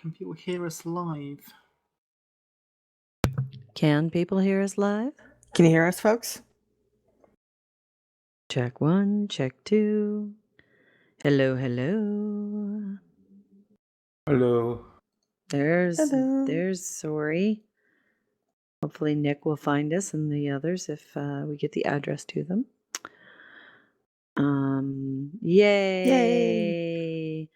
Can people hear us live? Can people hear us live? Can you hear us, folks? Check 1, check 2. Hello, hello. Hello. There's Hello. Sori. Hopefully Nick will find us and the others if we get the address to them. Yay.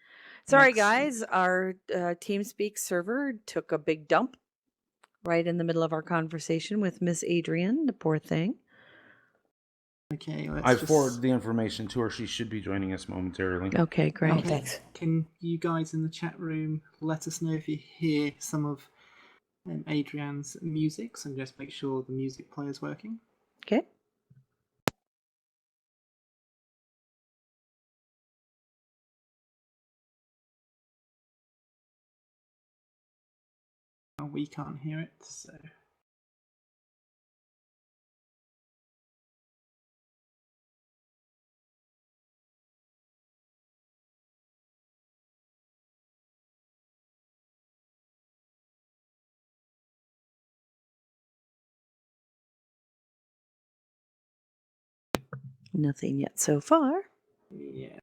Sorry, Next. guys. Our TeamSpeak server took a big dump right in the middle of our conversation with Miss Adrianne, the poor thing. Okay, I forwarded the information to her. She should be joining us momentarily. Okay, great. Oh, thanks. Can you guys in the chat room let us know if you hear some of Adrianne's music? So just make sure the music player is working. Okay. We can't hear it, so. Nothing yet so far. Yeah.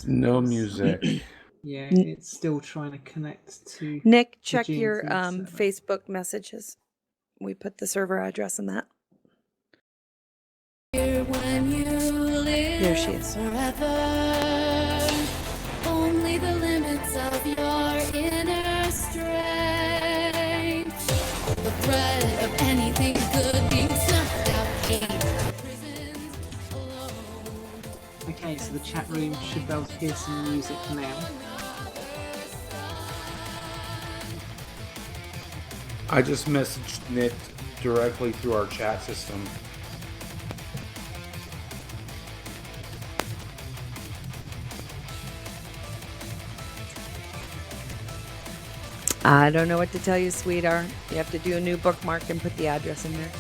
No music. Yeah, it's still trying to connect to Nick, the check your GNT server. Facebook messages. We put the server address in that. There she is. Only the limits of your inner strength. The threat of anything good being snuffed out. Prisons alone. Okay, so the chat room should be able to hear some music now. I just messaged Nick directly through our chat system. I don't know what to tell you, sweetheart. You have to do a new bookmark and put the address in there.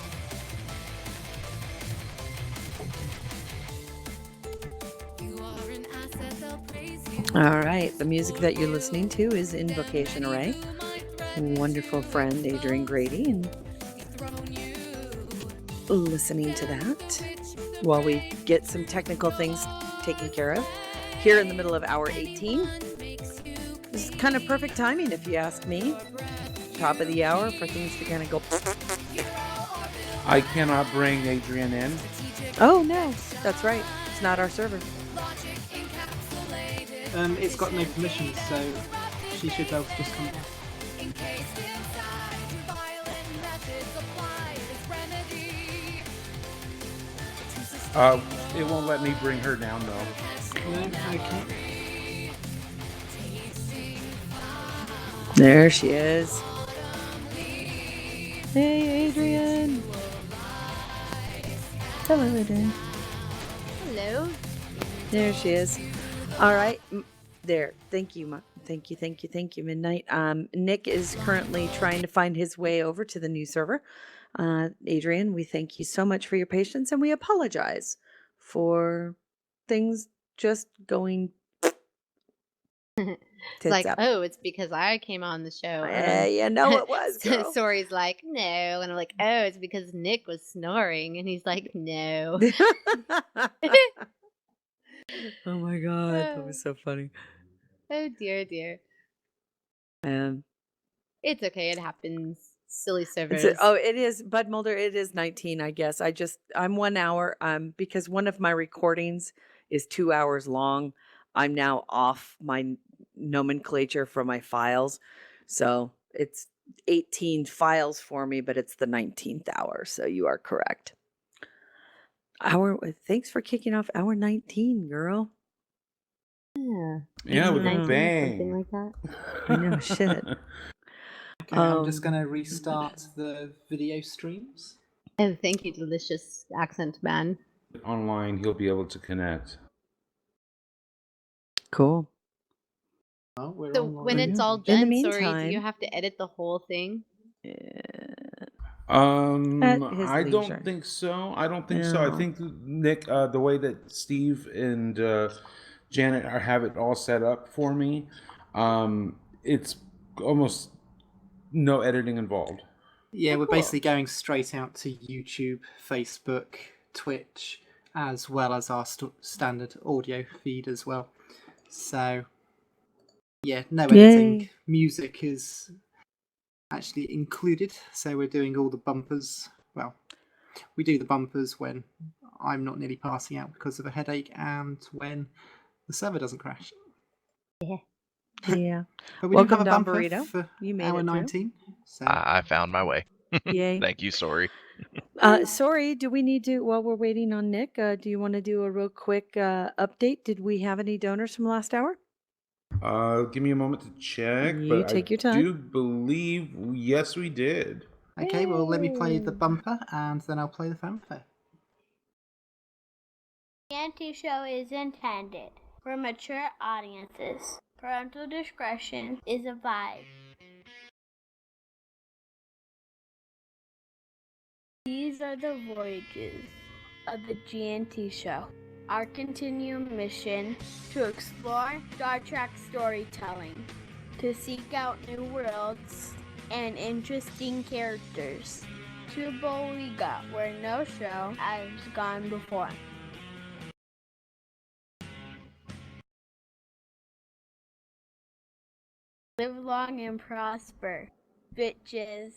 All right, the music that you're listening to is Invocation Array. Wonderful friend Adrian Grady, and listening to that while we get some technical things taken care of here in the middle of hour 18. This is kind of perfect timing, if you ask me. Top of the hour for things to kind of go. I cannot bring Adrianne in. Oh no, that's right. It's not our server. It's got no permissions, so she should be able to just come down. It won't let me bring her down though. No, okay. There she is. Hey, Adrian. Hello, Adrian. Hello. There she is. All right. There. Thank you. Thank you, Midnight. Nick is currently trying to find his way over to the new server. Adrian, we thank you so much for your patience, and we apologize for things just going It's tits like, up. oh, it's because I came on the show. You know it was, girl. Sori's like, no. And I'm like, oh, it's because Nick was snoring. And he's like, no. Oh my God. That was so funny. Oh, dear, dear. It's okay. It happens. Silly servers. It is, Bud Mulder, it is 19, I guess. I'm 1 hour, because one of my recordings is 2 hours long. I'm now off my nomenclature for my files. So it's 18 files for me, but it's the 19th hour. So you are correct. Thanks for kicking off hour 19, girl. Yeah, with a 19, bang. something like that. I know, shit. Okay, I'm just going to restart the video streams. Oh, thank you, delicious accent man. Online, he'll be able to connect. Cool. Oh, we're So online. when it's all In the done, sorry, do meantime- you have to edit the whole thing? his I don't leisure. think so. I don't think so. I No. think Nick, the way that Steve and Janet have it all set up for me, it's almost no editing involved. Yeah, Oh, we're cool. basically going straight out to YouTube, Facebook, Twitch, as well as our standard audio feed as well. So, yeah, no editing. Yay. Music is actually included, so we're doing all the bumpers. Well, we do the bumpers when I'm not nearly passing out because of a headache and when the server doesn't crash. Yeah. But we do have Welcome, a Don bumper Burrito. for You made hour it through. 19. So I found my way. Yay. Thank you, sorry. Sorry, do we need to, while we're waiting on Nick, do you want to do a real quick update? Did we have any donors from last hour? Give me a moment to check, You but take I your time. do believe, yes, we did. okay, well, let me play the Yay. bumper and then I'll play the fanfare. The anti-show is intended for mature audiences. Parental discretion is advised. These are the voyages of the GNT show. Our continuing mission to explore Star Trek storytelling, to seek out new worlds and interesting characters, to boldly go where no show has gone before. Live long and prosper, bitches.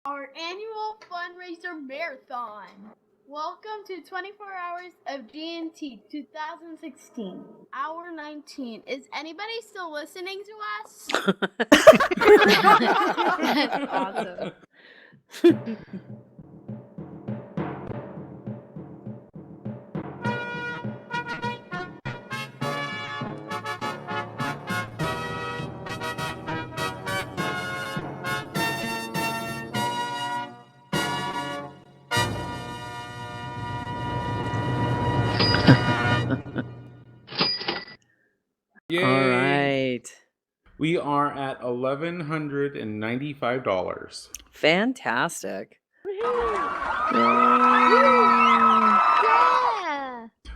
Our annual fundraiser marathon. Welcome to 24 Hours of GNT 2016. Hour 19. Is anybody still listening to us? That's awesome. Yay! All right. We are at $1,195. Fantastic. Yeah!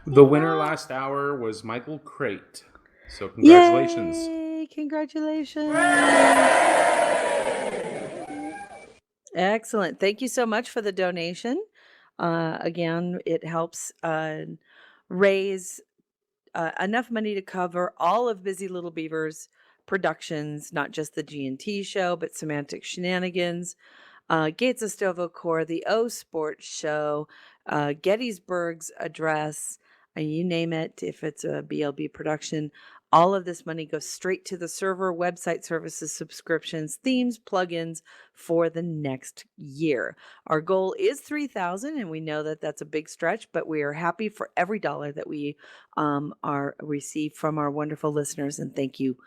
The winner last hour was Michael Crate. So congratulations. Yay! Congratulations. Excellent. Thank you so much for the donation. Again, it helps raise enough money to cover all of Busy Little Beaver's productions, not just the G&T show, but Semantic Shenanigans, Gates of Stovall, the O Sports Show, Gettysburg's Address, you name it. If it's a BLB production, all of this money goes straight to the server, website services, subscriptions, themes, plugins for the next year. Our goal is 3,000, and we know that that's a big stretch, but we are happy for every dollar that we are receive from our wonderful listeners, and thank you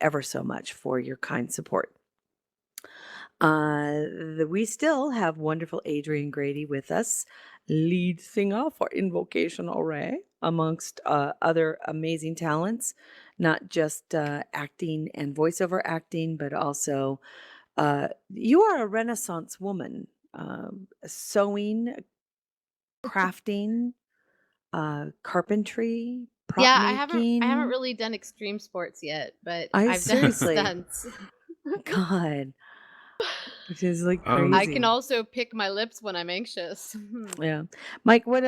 ever so much for your kind support. We still have wonderful Adrian Grady with us, lead singer for Invocation Array, amongst other amazing talents, not just acting and voiceover acting, but also you are a Renaissance woman, sewing, crafting, carpentry, prop Yeah, making. I haven't really done extreme sports yet, but I I've done seriously, stunts. God, which is like Um, crazy. I can also pick my lips when I'm anxious. Yeah, Mike, what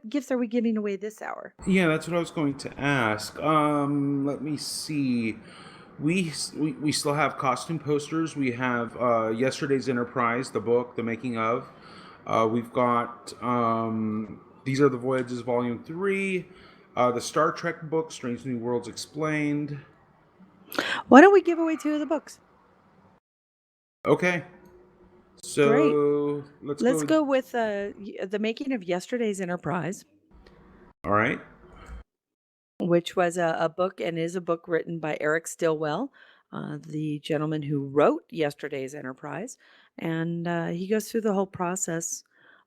gifts are we giving away this hour? Yeah, that's what I was going to ask. Let me see. We still have costume posters. We have Yesterday's Enterprise, the book, the making of. We've got These Are the Voyages, Volume 3, the Star Trek book, Strange New Worlds Explained. Why don't we give away 2 of the books? Okay. So Great. let's go with the making of Yesterday's Enterprise. All right. Which was a book and is a book written by Eric Stillwell, the gentleman who wrote Yesterday's Enterprise, and he goes through the whole process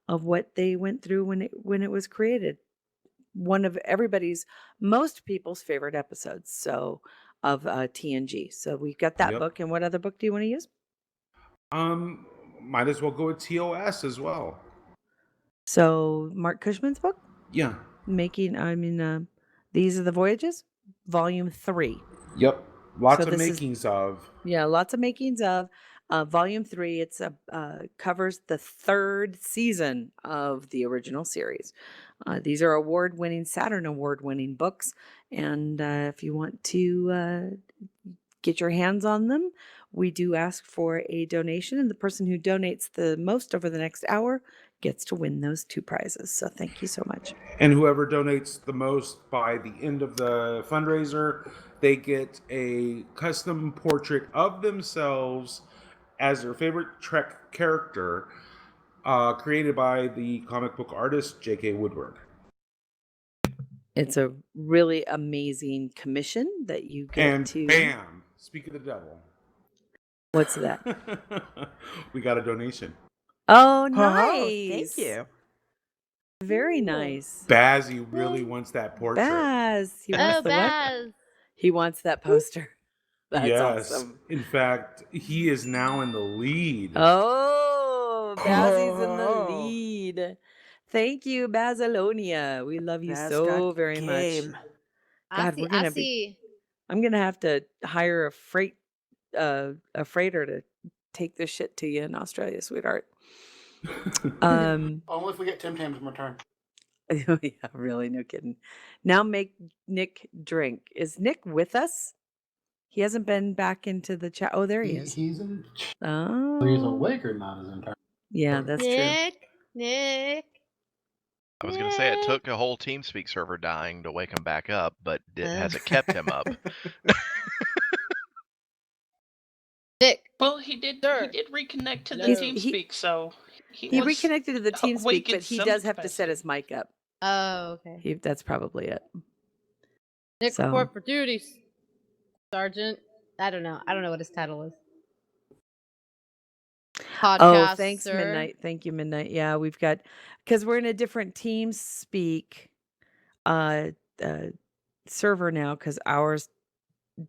of what they went through when it was created. One of most people's favorite episodes, of TNG. So we've got that Yep. book. And what other book do you want to use? Might as well go with TOS as well. So Mark Cushman's book, Yeah. These Are the Voyages, Volume 3. Yep. Lots So of this is- makings of. Yeah, lots of makings of Volume 3. It's covers the 3rd season of the original series. These are award-winning, Saturn award-winning books, and if you want to get your hands on them, we do ask for a donation, and the person who donates the most over the next hour gets to win those 2 prizes. So thank you so much. And whoever donates the most by the end of the fundraiser, they get a custom portrait of themselves as their favorite Trek character, created by the comic book artist J.K. Woodward. It's a really amazing commission that you get And to. bam! Speak of the devil. What's that? We got a donation. Oh, Oh, nice. thank you. Very nice. Bazzy really wants that portrait. Baz. He wants Oh, the what? Baz. He wants that poster. That's Yes. awesome. In fact, he is now in the lead. Oh, Bazzy's in the Oh. lead. Thank you, Bazalonia. We love you Baz so got very much. game. God, we're gonna be. I'm gonna have to hire a freighter to take this shit to you in Australia, sweetheart. Only if we get Tim Tam's return. Yeah, really, no kidding. Now make Nick drink. Is Nick with us? He hasn't been back into the chat. Oh, there he is. He's in. Oh, He's awake or not is entirely. yeah, that's true. Nick. I was going to say it took a whole TeamSpeak server dying to wake him back up, but has it kept him up? Nick. Well, he did reconnect to the TeamSpeak, so he reconnected to the TeamSpeak, awake in but he some does have to set his mic up. Oh, okay. That's probably it. Nick, So- report for duty, Sergeant. I don't know what his title is. Oh, thanks, Podcaster. Midnight. Thank you, Midnight. Yeah, we've got, because we're in a different TeamSpeak server now, because ours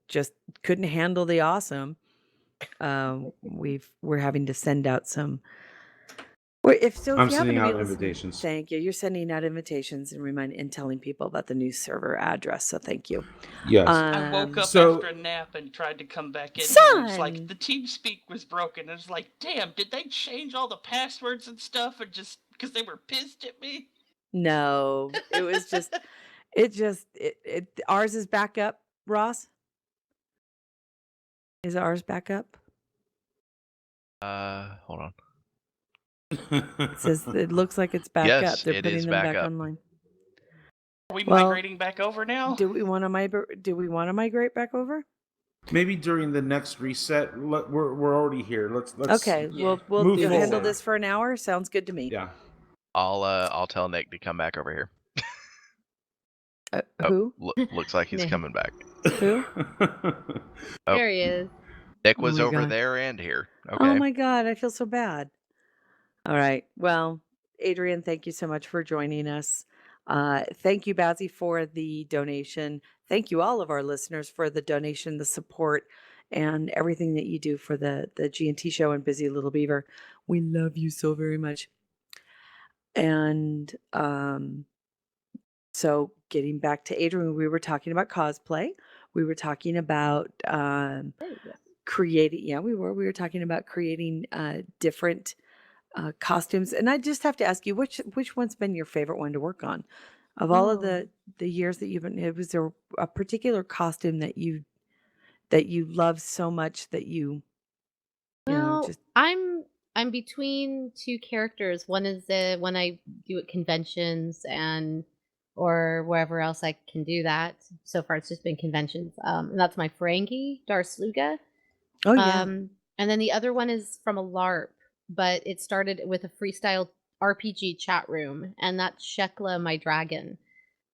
just couldn't handle the awesome. We're having to send out some. I'm sending out invitations. Thank you. You're sending out invitations and telling people about the new server address. So thank you. Yes. I woke up after a nap and tried to come back in. And it's like the TeamSpeak was broken. It's like, damn, did they change all the passwords and stuff, or just because they were pissed at me? No, it was just, ours is back up. Ross, is ours back up? Hold on. It says it looks like it's back Yes, up. They're it putting is them back back up. online. Are we Well, migrating back over now? Do we want to migrate back over? Maybe during the next reset. We're already here. Let's Okay, we'll move handle forward. this for an hour. Sounds good to me. Yeah. I'll tell Nick to come back over here. Who? Looks like he's Nick. coming back. Who? Oh, There he is. Nick was my over God. there and here. Okay. Oh my God, I feel so bad. All right. Well, Adrian, thank you so much for joining us. Thank you, Bazzy, for the donation. Thank you, all of our listeners, for the donation, the support, and everything that you do for the G&T show and Busy Little Beaver. We love you so very much. And so getting back to Adrian, we were talking about cosplay. We were talking about creating. Yeah, we were talking about creating different costumes. And I just have to ask you, which one's been your favorite one to work on? Of all of the years that you've been, was there a particular costume that you love so much that you know, Well, just I'm between two characters. One is the one I do at conventions or wherever else I can do that. So far, it's just been conventions. And that's my Ferengi, Darsluga. Oh yeah. And then the other one is from a LARP, but it started with a freestyle RPG chat room, and that's Shekla, my dragon.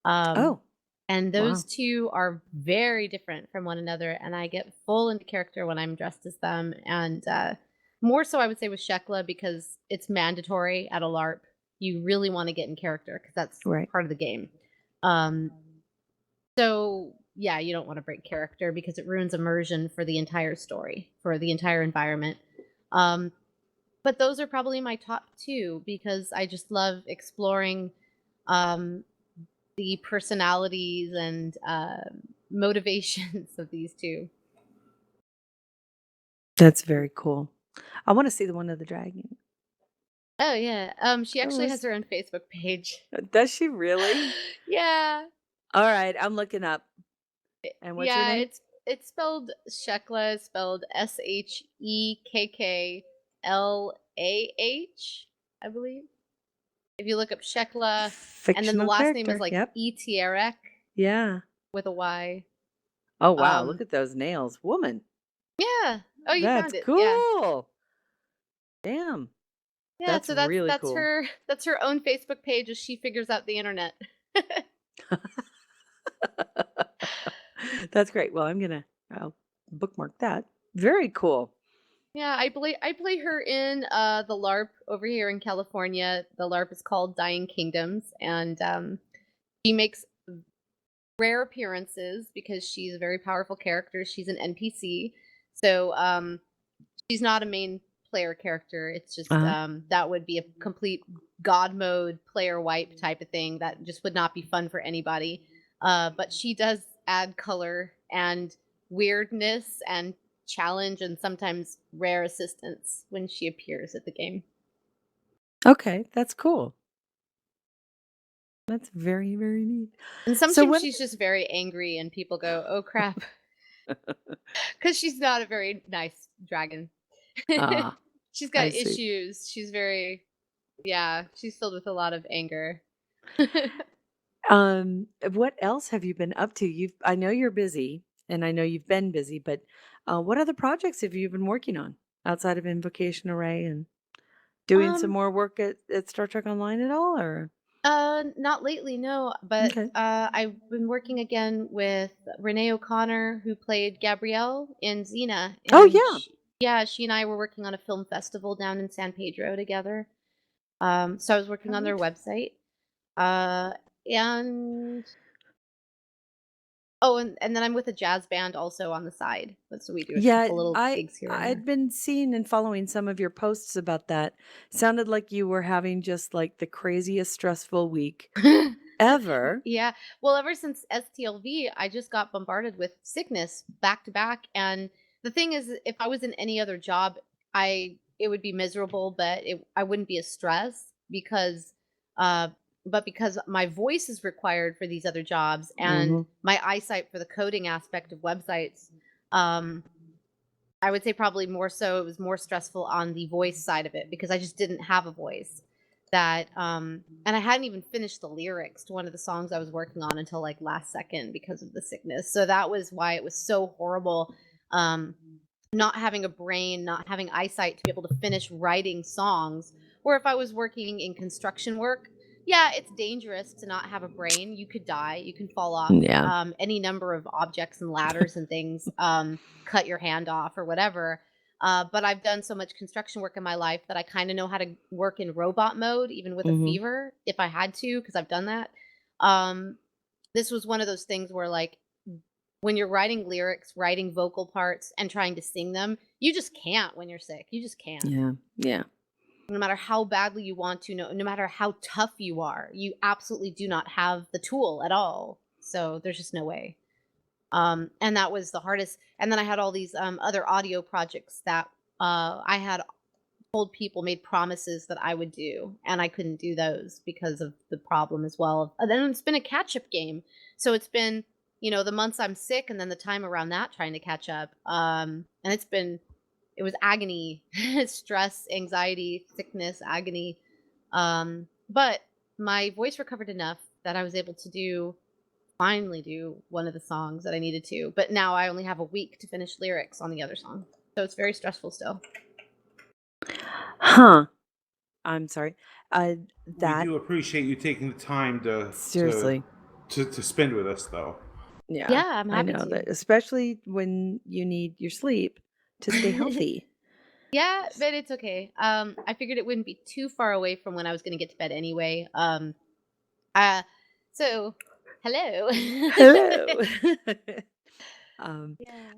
And those two are very different from one another, and I get full into character when I'm dressed as them. And more so, I would say, with Shekla, because it's mandatory at a LARP. You really want to get in character because that's part of the game. So yeah, you don't want to break character because it ruins immersion for the entire story, for the entire environment. but those are probably my top two because I just love exploring the personalities and motivations of these two. That's very cool. I want to see the one of the dragon. Oh yeah. She actually was- has her own Facebook page. Does she really? Yeah. All right, I'm looking up. And what's her Yeah, name? it's spelled Sheklah, spelled Shekkllah, I believe. If you look up Sheklah, and then the Fictional last name is character. like Yep. Etrek Yeah. with a Y. Oh wow, look at those nails, woman. Yeah. Oh, you That's found it. cool. Yeah. Damn. Yeah, That's so that's really cool. that's her own Facebook page as she figures out the internet. That's great. Well, I'll bookmark that. Very cool. Yeah, I play her in the LARP over here in California. The LARP is called Dying Kingdoms, and she makes rare appearances because she's a very powerful character. She's an NPC, so she's not a main player character. It's just that would be a complete god mode player wipe type of thing that just would not be fun for anybody. But she does add color and weirdness and challenge and sometimes rare assistance when she appears at the game. Okay, that's cool. That's very, very neat. And So sometimes when she's just very angry and people go, "Oh crap." Because she's not a very nice dragon. She's got I see. issues. She's very, yeah, she's filled with a lot of anger. What else have you been up to? I know you're busy, and I know you've been busy, but what other projects have you been working on outside of Invocation Array and doing some Um, more work at Star Trek Online at all, or? Not lately, no. But Okay. I've been working again with Renee O'Connor, who played Gabrielle in Xena. Oh And yeah. she and I were working on a film festival down in San Pedro together. So I was working on their website. And oh, and then I'm with a jazz band also on the side. So we do a Yeah, couple little gigs here and I'd been seeing and following some of your posts about that. Sounded like you were having just like the craziest stressful week there. ever. Yeah. Well, ever since STLV, I just got bombarded with sickness back to back. And the thing is, if I was in any other job, it would be miserable, but I wouldn't be a stress because but because my voice is required for these other jobs and my eyesight for the coding aspect of websites, I would say probably more so it was more stressful on the voice side of it because I just didn't have a voice that and I hadn't even finished the lyrics to one of the songs I was working on until like last second because of the sickness. So that was why it was so horrible, not having a brain, not having eyesight to be able to finish writing songs. Or if I was working in construction work, yeah, it's dangerous to not have a brain. You could die, you can fall off Yeah. any number of objects and ladders and things, cut your hand off or whatever. But I've done so much construction work in my life that I kind of know how to work in robot mode, even with a fever, if I had to, because I've done that. This was one of those things where, like, when you're writing lyrics, writing vocal parts, and trying to sing them, you just can't when you're sick. You just can't. Yeah. Yeah. No matter how badly you want to, no matter how tough you are, you absolutely do not have the tool at all. So there's just no way. And that was the hardest. And then I had all these other audio projects that I had told people, made promises that I would do, and I couldn't do those because of the problem as well. And then it's been a catch-up game. So it's been, the months I'm sick and then the time around that trying to catch up. And it was agony, stress, anxiety, sickness, agony. But my voice recovered enough that I was able to finally do one of the songs that I needed to. But now I only have a week to finish lyrics on the other song. So it's very stressful still. Huh. I'm sorry. We That do appreciate you taking the time seriously. to spend with us, though. Yeah. Yeah, I'm I happy know to. that, especially when you need your sleep to stay healthy. Yeah, but it's okay. I figured it wouldn't be too far away from when I was going to get to bed anyway. So hello. Hello.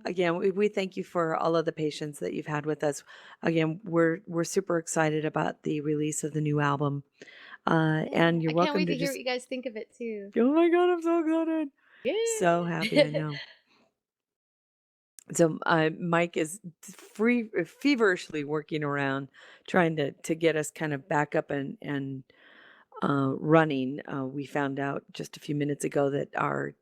Again, we thank you for all of the patience that you've had with us. Again, we're super excited about the release of the new album. And you're I can't welcome wait to to hear just. what you guys think of it too. Oh my God, I'm so excited! So happy, I know. So Mike is feverishly working around trying to get us kind of back up and running. We found out just a few minutes ago that our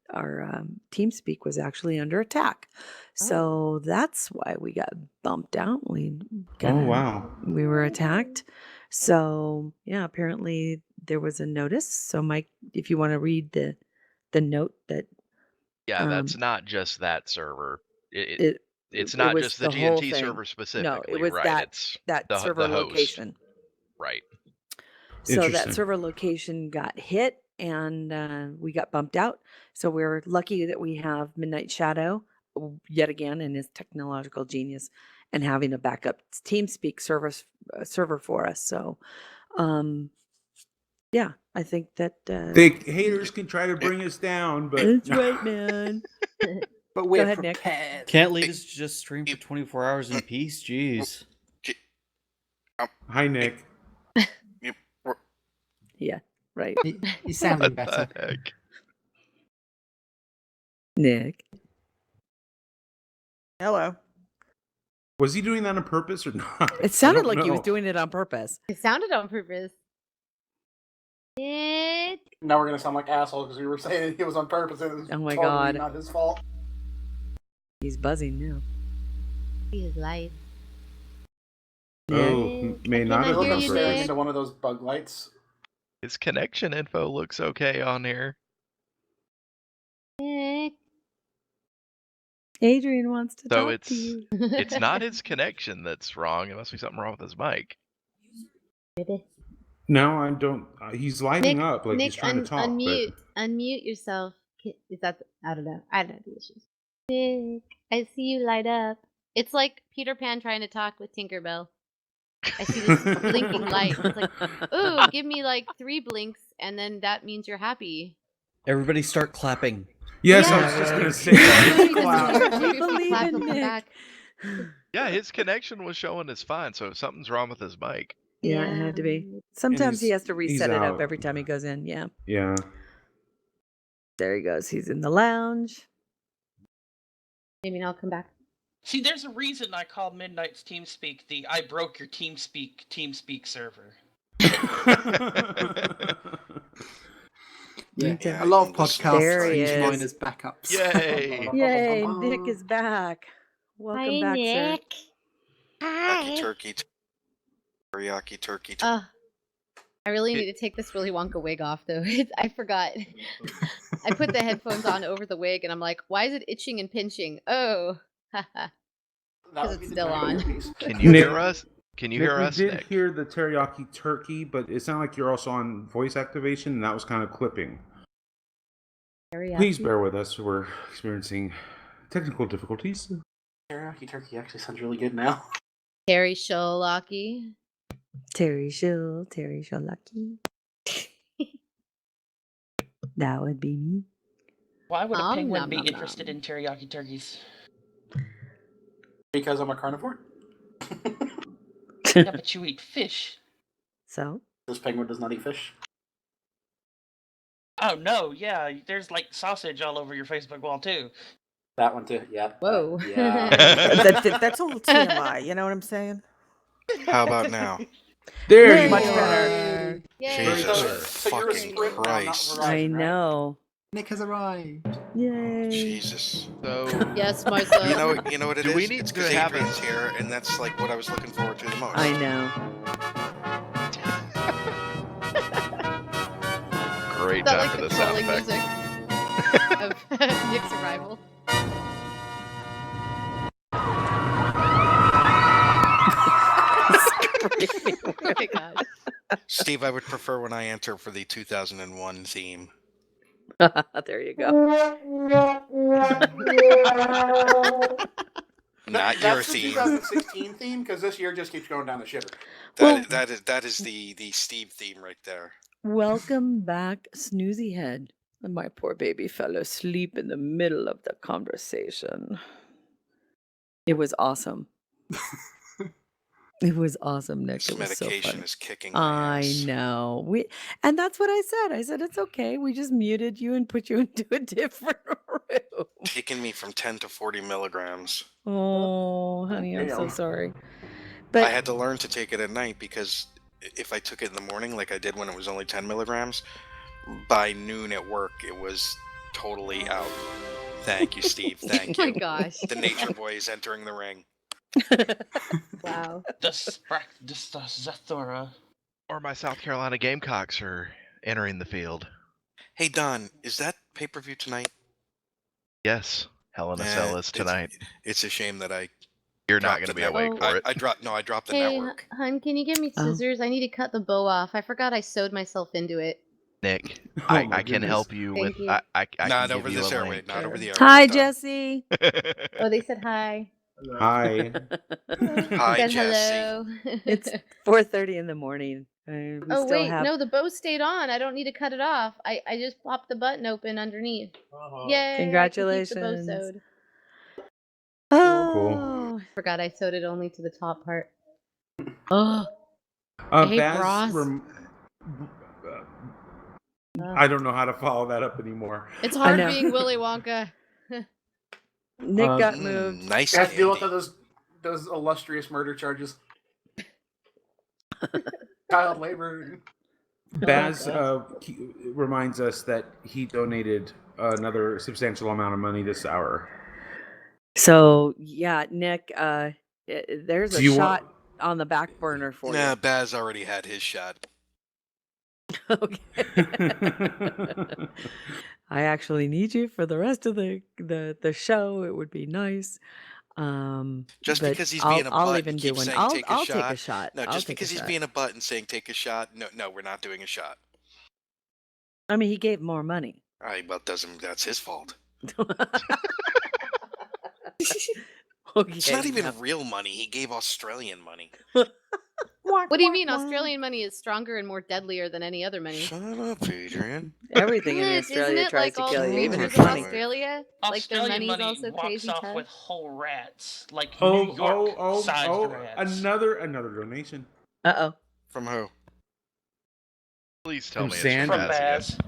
TeamSpeak was actually under attack, so that's why we got bumped out. wow. We were attacked. So yeah, apparently there was a notice. So Mike, if you want to read the note that. Yeah, that's not just that server. It It's it not was just the the whole GNT thing. server No, it specifically, was right? It's that the server host, location. right? So that Interesting. server location got hit and we got bumped out. So we're lucky that we have Midnight Shadow yet again and his technological genius and having a backup TeamSpeak server for us. So yeah, I think that Haters can try to bring us down, but that's right, man. But Go we're ahead, Nick. prepared. Can't lead us to just stream for 24 hours in peace. Jeez. Hi, Nick. Yeah, right. He's sounding What better. the heck? Nick. Hello. Was he doing that on purpose or not? It sounded like he was doing it on purpose. It sounded on purpose. Nick. Now we're gonna sound like assholes because we were saying it was on purpose and it was Oh my totally God. not his fault. He's buzzing now. He is live. Oh, may not have Look, been I'm on staring purpose. into one of those bug lights. His connection info looks okay on here. Nick. Adrian wants to So talk to you. it's not his connection that's wrong. It must be something wrong with his mic. No, I don't. He's lighting Nick, up like Nick, he's trying to talk. unmute. Unmute yourself. Is that? I don't know. I don't know the issues. Nick, I see you light up. It's like Peter Pan trying to talk with Tinkerbell. I see this blinking light. It's like, ooh, give me like 3 blinks, and then that means you're happy. Everybody start clapping. Yes, Yeah. I was just going to say that. We believe Clap, in he'll come Nick. back. Yeah, his connection was showing as fine, so something's wrong with his mic. Yeah, it had to be. Sometimes he has to reset it up every time he goes in. Yeah. Yeah. There he goes. He's in the lounge. Maybe I'll come back. See, there's a reason I call Midnight's TeamSpeak the I broke your TeamSpeak server. Yeah, a lot of podcasts There he use mine is. as backups. Yay! Yay, Nick is back. Welcome Hi, back, Nick. sir. Hi. Turkey. Teriyaki turkey. I really need to take this Willy Wonka wig off, though. I forgot. I put the headphones on over the wig, and I'm like, why is it itching and pinching? Oh, because it's still on. Can you hear us? Can you Nick, hear us, we did Nick? hear the teriyaki turkey, but it sounded like you're also on voice activation, and that was kind of clipping. Teriyaki. Please bear with us. We're experiencing technical difficulties. Teriyaki turkey actually sounds really good now. Terry Sholaki. Terry Sholaki. That would be me. Why would a Nom, penguin nom, be nom, interested nom. in teriyaki turkeys? Because I'm a carnivore. Yeah, but you eat fish. So? This penguin does not eat fish. Oh no, yeah, there's like sausage all over your Facebook wall too. That one too. Yeah. Whoa. Yeah. That's a little TMI. You know what I'm saying? How about now? There you Much are. better. Jesus So you're a fucking sprint now, not Christ. Verizon, I right? know. Nick has arrived. Yay. Jesus. So Yes, my son. You know what it is? Do we need It's to because have a- Adrian's here, and that's like what I was looking forward to the most. I know. great Is that time like for the the sound crawling effect. music of Nick's arrival? Oh my gosh. Steve, I would prefer when I enter for the 2001 theme. There you go. Not your That's the theme. 2016 theme because this year just keeps going down the shitter. That is the Steve theme right there. Welcome back, Snoozy Head. And my poor baby fell asleep in the middle of the conversation. It was awesome. It was awesome, Nick. This It was so medication funny. is kicking my I ass. know. And that's what I said. I said, it's okay. We just muted you and put you into a different room. Taking me from 10 to 40 milligrams. Oh, honey, I'm so Damn. sorry. I But had to learn to take it at night because if I took it in the morning like I did when it was only 10 milligrams, by noon at work it was totally out. Thank you, Steve. Thank Oh you. my gosh. The nature boy is entering the ring. Wow. Zathura. Or my South Carolina Gamecocks are entering the field. Hey, Don, is that pay-per-view tonight? Yes, Hell in a Cell is tonight. It's a shame that You're not dropped going to the be awake network. for it. I dropped the Hey, network. hun, can you give me scissors? I need to cut the bow off. I forgot I sewed myself into it. Nick, Oh I my can goodness. help you with. Thank you. I Not can over give you this a airway. link. Not over the airway. hi, Don. Jesse. Oh, they said hi. Hi. Hi, Said Jesse. hello. It's 4:30 in the morning. We Oh still wait, have. no, the bow stayed on. I don't need to cut it off. I just popped the button open underneath. Yay! I can keep the bow Congratulations. sewed. Oh, Forgot I sewed it only to the top part. Oh, hey, Baz, bras. I don't know how to follow that up anymore. It's hard being Willy Wonka. Nick got moved. Nice. You have to deal with those illustrious murder charges. Child labor. Baz reminds us that he donated another substantial amount of money this hour. So yeah, Nick, there's Do a you shot on the back burner for Nah, you. Baz already had his shot. Okay. I actually need you for the rest of the show. It would be nice. Just but because he's being a I'll butt even and do keeps one. saying I'll take a I'll shot. take a shot. No, I'll just take a because he's shot. being a butt and saying take a shot. No, we're not doing a shot. I mean, he gave more money. All right, well, that's his fault. It's not even real money. He gave Australian money. What do you mean? Australian money is stronger and more deadlier than any other money. Shut up, Adrian. Everything in Isn't Australia it tries like to all kill the you, even creatures its of money. Australia? Like their Australian money's money also walks crazy off tough. with whole rats, like New York-sized rats. Another donation. Uh-oh. From who? Please tell From me Sandy. it's from Baz again.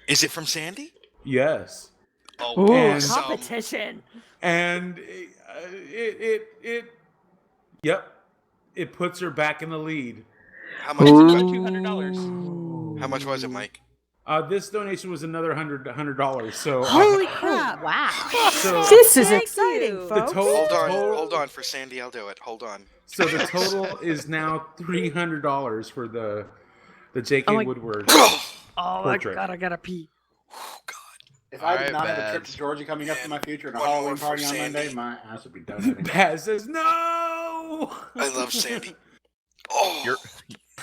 Is it from Sandy? Yes. Oh, Ooh, awesome. competition. And yep, it puts her back in the lead. How much? Is it? $200. How much was it, Mike? This donation was another $100. So Holy crap! Wow. So This is Thank exciting, you. folks. Hold on for Sandy. I'll do it. Hold on. So the total is now $300 for the J.K. Woodward Oh my portrait. god, I gotta pee. If I did Alright, not have a trip Baz. to Georgia coming up in my future and a One more Halloween for party on Sandy. Monday, my ass would be donating. Baz says no. I love Sandy. Oh,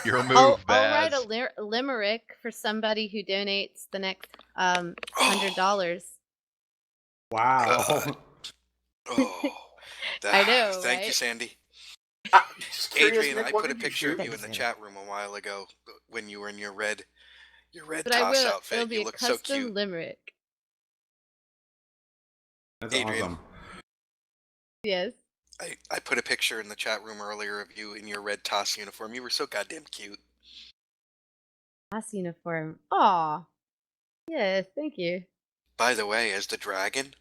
Your move, I'll Baz. write a limerick for somebody who donates the next $100. Wow. I know, Thank you, right? Sandy. Just curious, Adrian, Nick, I what put a did you picture shoot? of you in the chat room a while ago when you were in your red But I toss will. outfit. It'll be You a look so custom cute. limerick. That's Adrian. awesome. Yes. I put a picture in the chat room earlier of you in your red toss uniform. You were so goddamn cute. Class uniform. Aw. Yes, thank you. By the way, as the dragon,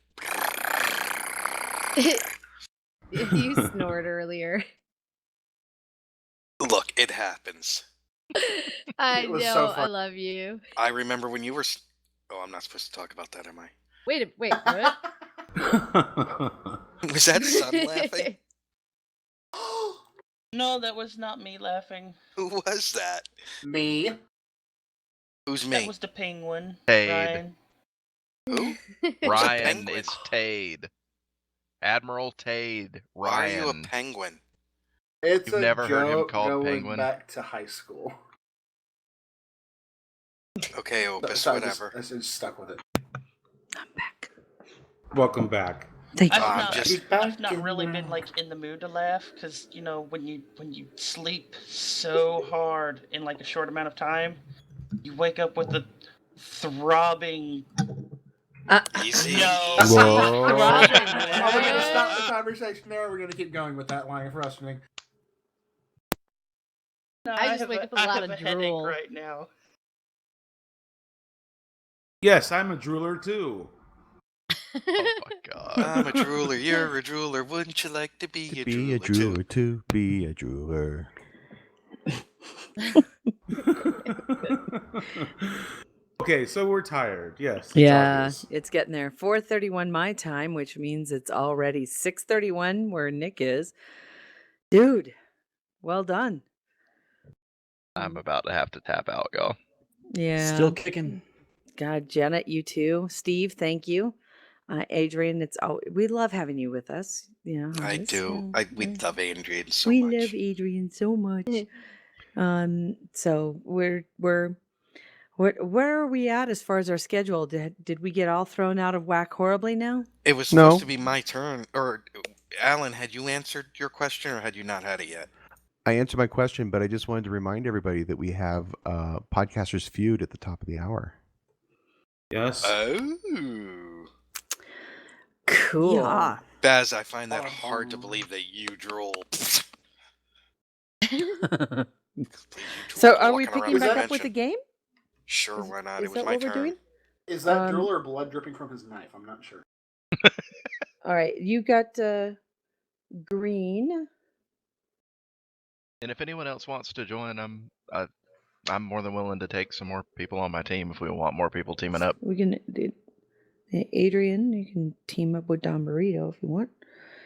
You snored earlier. look, it happens. I It was know. so I fun. love you. I remember when you were. Oh, I'm not supposed to talk about that, am I? Wait, what? Was that Sun laughing? No, that was not me laughing. Who was that? Me. Who's That me? was the penguin. Tade. Ryan. Who? Ryan, penguin? it's Tade. Admiral Tade. Why are you a Ryan. penguin? It's You've a never heard him joke called going Penguin? back to high school. Okay, Opus, So whatever. I just stuck with it. I'm back. Welcome back. Thank you. I've not really been like in the mood to laugh because you know when you sleep so hard in like a short amount of time, you wake up with the throbbing. Easy. No. Whoa. Are we going to stop the conversation there, or are we going to keep going with that line of questioning? No, I just have wake a- up with a I lot have of a headache drool. right now. Yes, I'm a drooler too. Oh my god. I'm a drooler. You're a drooler. Wouldn't you like to be a Be a drooler too? drooler to be a drooler. Okay, so we're tired. Yes. It's Yeah, obvious. it's getting there. 4:31 my time, which means it's already 6:31 where Nick is. Dude, well done. I'm about to have to tap out, y'all. Yeah. Still kicking. God, Janet, you too. Steve, thank you. Adrian, we love having you with us. You know, I always, do. yeah, We yeah. love Adrian so We much. love Adrian so much. So where are we at as far as our schedule? Did we get all thrown out of whack horribly now? It was No. supposed to be my turn. Or, Alan, had you answered your question, or had you not had it yet? I answered my question, but I just wanted to remind everybody that we have Podcasters Feud at the top of the hour. Yes. Oh. Cool. Yeah. Baz, I find that hard to believe that you drool. So are we walking around picking the back up with the convention. game? Sure, why not? Is It was that my what we're turn. doing? Is that drool or blood dripping from his knife? I'm not sure. All right, you got green. And if anyone else wants to join, I'm more than willing to take some more people on my team if we want more people teaming up. We can do Adrian, you can team up with Don Burrito if you want.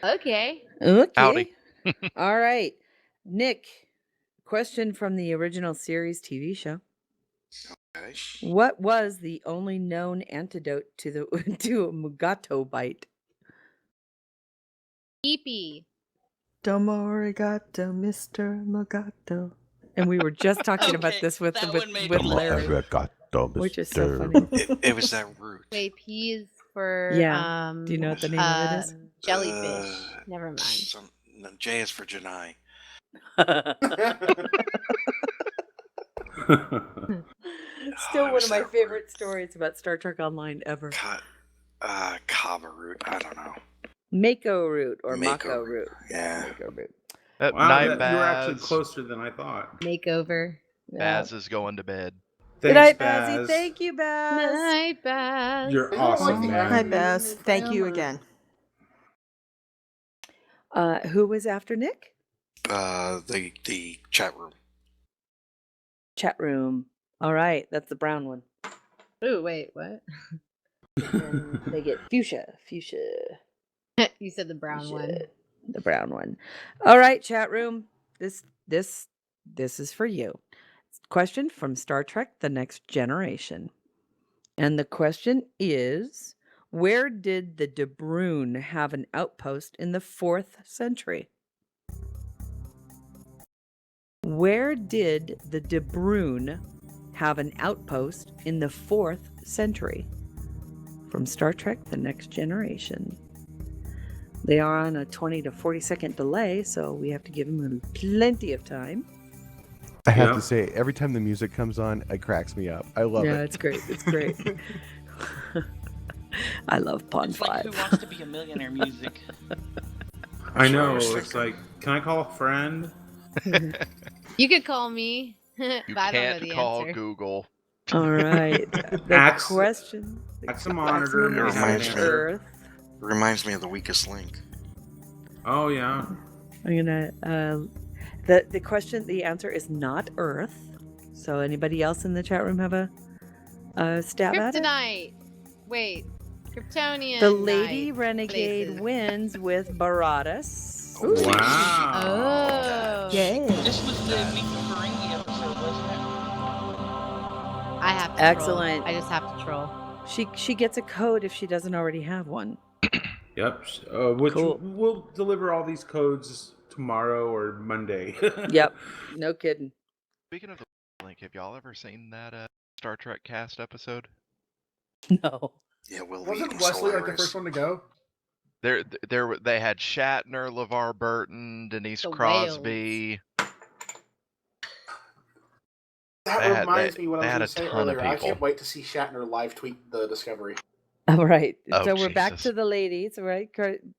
Okay. Okay. Howdy. All right. Nick, question from the original series TV show. Okay. What was the only known antidote to a Mugato bite? Peepee. Domo arigato, Mr. Mugato. And we were just talking about Okay, this with that one made with me laugh. Larry, Arigato, which is so mister. funny. It was that root. Wait, P is for Yeah. Do you know what the name of it is? jellyfish. Never mind. No, J is for Janai. Still it one was of my that favorite stories about Star Trek Online ever. Kava root. I don't know. Mako root or Mako Mako root. Yeah. Mako root. Wow, Night, you were actually Baz. closer than I thought. Makeover. Baz is going to bed. Good Thanks, night, Bazzy. Baz. Thank you, Baz. Night, Baz. You're Is that like awesome, the man. Hi, Adrian Baz. Thank fam, you or- again. Who was after Nick? The chat room. Chat room. All right, that's the brown one. Ooh, wait, what? And they get fuchsia. You said the brown Fuchsia. one. The brown one. All right, chat room. This is for you. Question from Star Trek: The Next Generation. And the question is, where did the De Bruin have an outpost in the 4th century? Where did the De Bruin have an outpost in the 4th century? From Star Trek: The Next Generation. They are on a 20 to 40 second delay, so we have to give them plenty of time. I have Yeah. to say, every time the music comes on, it cracks me up. I love it. Yeah, it's great. It's great. I love Pond It's like 5. Who Wants to Be a Millionaire music. I know. That's what I was It's like, can I call a friend? You could call me. You but I don't know can't the call answer. Google. All right. The Ax- question. Ax a monitor, Aximonitor never had an says answer. Earth. Reminds me of the weakest link. Oh, yeah. I'm gonna. The question. The answer is not Earth. So anybody else in the chat room have a stab at it? Kryptonite. Wait. Kryptonian. The Lady night Renegade places. wins with Baradas. Wow. Oh. Yay. This was the Meet the Ferengi episode, wasn't it? I have to Excellent. Troll. I just have to troll. She gets a code if she doesn't already have one. Yep. Which Cool. we'll deliver all these codes tomorrow or Monday. Yep. No kidding. Speaking of the link, have y'all ever seen that Star Trek cast episode? No. Yeah, Will Wasn't Wheaton's Wesley like the hilarious. first one to go? They had Shatner, LeVar Burton, Denise The Crosby. That reminds me what I they was had going a to say ton of earlier. I people. can't wait to see Shatner live tweet the discovery. All right. Oh, So we're back Jesus. to the ladies, right?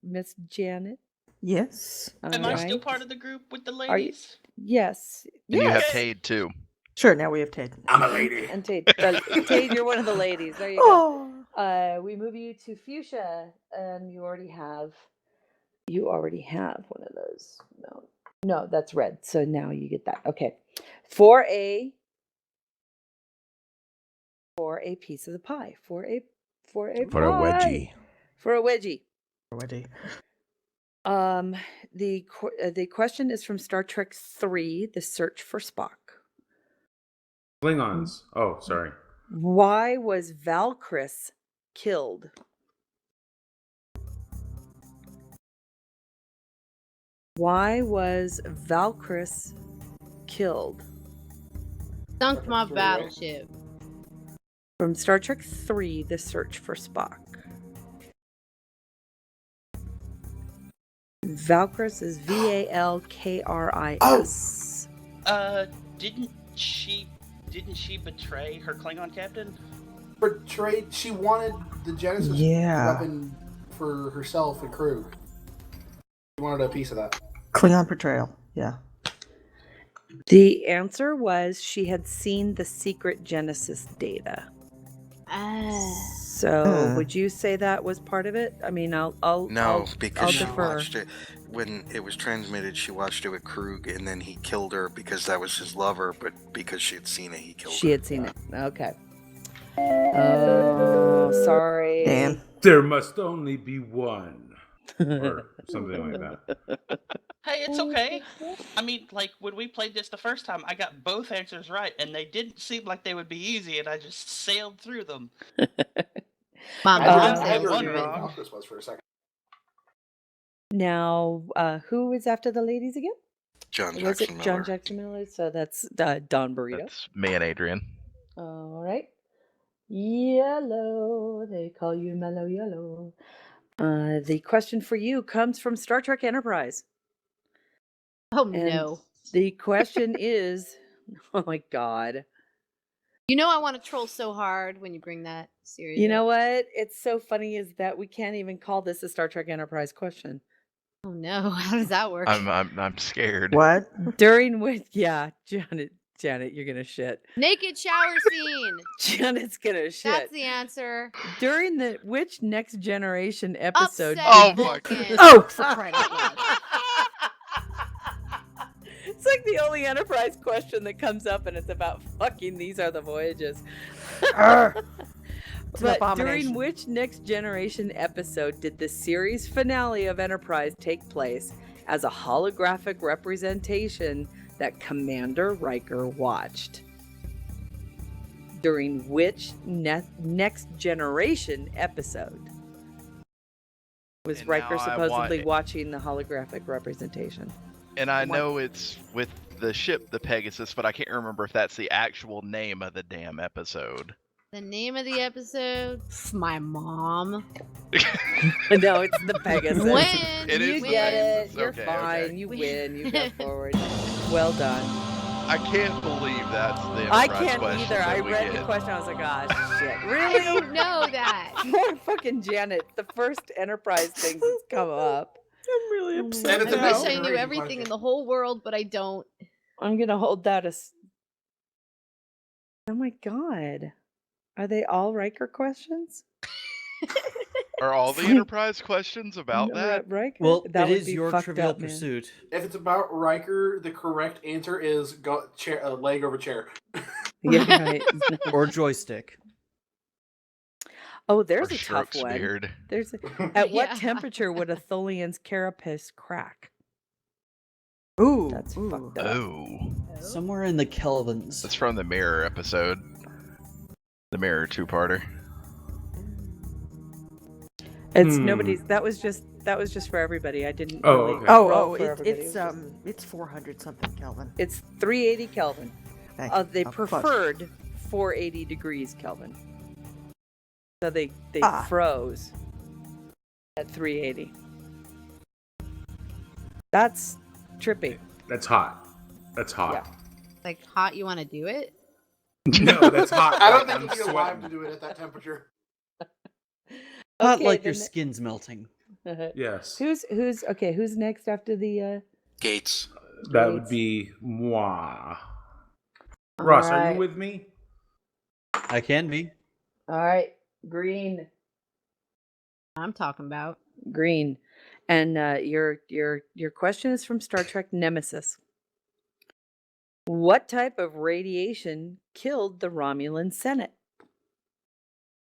Miss Janet. Yes. Am I still part of the group with the Are you? ladies? Yes. And you have Yes. Tade too. Sure, now we have Ted. I'm a lady. And Tade, Tade, you're one of the ladies. There you go. We move you to fuchsia, and you already have one of those. No, that's red. So now you get that. Okay, for a piece of the pie. For a wedgie. For a wedgie. Already. The question is from Star Trek 3: The Search for Spock. Klingons. Oh, sorry. Why was Valkyris killed? Why was Valkyris killed? Sunk my battleship. From Star Trek 3: The Search for Spock. Valkyris is Valkris. Didn't she betray her Klingon captain? Betrayed. She wanted the Genesis weapon for herself and crew. She wanted a piece of that. Klingon betrayal. Yeah. The answer was she had seen the secret Genesis data. So, would you say that was part of it? I mean, because she defer. watched it when it was transmitted. She watched it with Krug, and then he killed her because that was his lover. But because she had seen it, he killed her. She had seen it. Okay. Oh, sorry. Damn. There must only be one, or something like that. Hey, it's okay. I mean, like, when we played this the first time, I got both answers right, and they didn't seem like they would be easy, and I just sailed through them. Mom, I had to remember what Valkyris was for a second. Now, who is after the ladies again? John Was Jackson it Miller. John Jackson Miller? So that's Don Burrito. That's me and Adrian. All right. Yellow. They call you Mellow Yellow. The question for you comes from Star Trek Enterprise. Oh, And no. the question is, oh my God. You know I want to troll so hard when you bring that series You know up. what? It's so funny is that we can't even call this a Star Trek Enterprise question. Oh no, how does that work? I'm scared. What? During which, yeah, Janet, you're gonna shit. Naked shower scene. Janet's gonna shit. That's the answer. During which Next Generation episode? Upset Vulcan. Oh, for crying out loud. It's like the only Enterprise question that comes up, and it's about fucking these are the voyages. But during which Next Generation episode did the series finale of Enterprise take place as a holographic representation that Commander Riker watched? During which Next Generation episode was Riker supposedly watching the holographic representation? And I know it's with the ship, the Pegasus, but I can't remember if that's the actual name of the damn episode. The name of the episode? My mom. No, it's the Pegasus. Win. You get it. You're Okay, fine. okay. You win. You go forward. Well done. I can't believe that's the I Enterprise can't question either. that I we read the get. question. I was like, ah, shit. I Really? don't know that. Poor fucking Janet. The first Enterprise things that's come up. I'm really upset. That is a I wish big I knew generation everything question. in the whole world, but I don't. I'm going to hold that as. Oh my God. Are they all Riker questions? Are all the Enterprise questions about that? Riker? Well, That it would is be your fucked Trivial up, man. Pursuit. If it's about Riker, the correct answer is leg over chair. Yeah, right. Or joystick. Oh, there's Or a tough Stroke's one. beard. At Yeah. what temperature would a Tholian's carapace crack? Ooh. That's fucked up. Oh. Somewhere in the Kelvins. That's from the Mirror episode. The Mirror two-parter. It's nobody's. That was just for everybody. I didn't. Oh, really okay. roll for everybody. It's 400 something Kelvin. It's 380 Kelvin. They close. preferred 480 degrees Kelvin. So they froze at 380. That's trippy. That's hot. That's hot. Yeah. Like hot, you want to do it? No, that's hot. I don't right? think I'm you'd be alive sweating. to do it at that temperature. Hot Okay, like your then- skin's melting. Yes. Who's who's next after the Gates. That would Gates? be moi. All Ross, are right. you with me? I can be. All right, green. I'm talking about. Green. And your question is from Star Trek Nemesis. What type of radiation killed the Romulan Senate?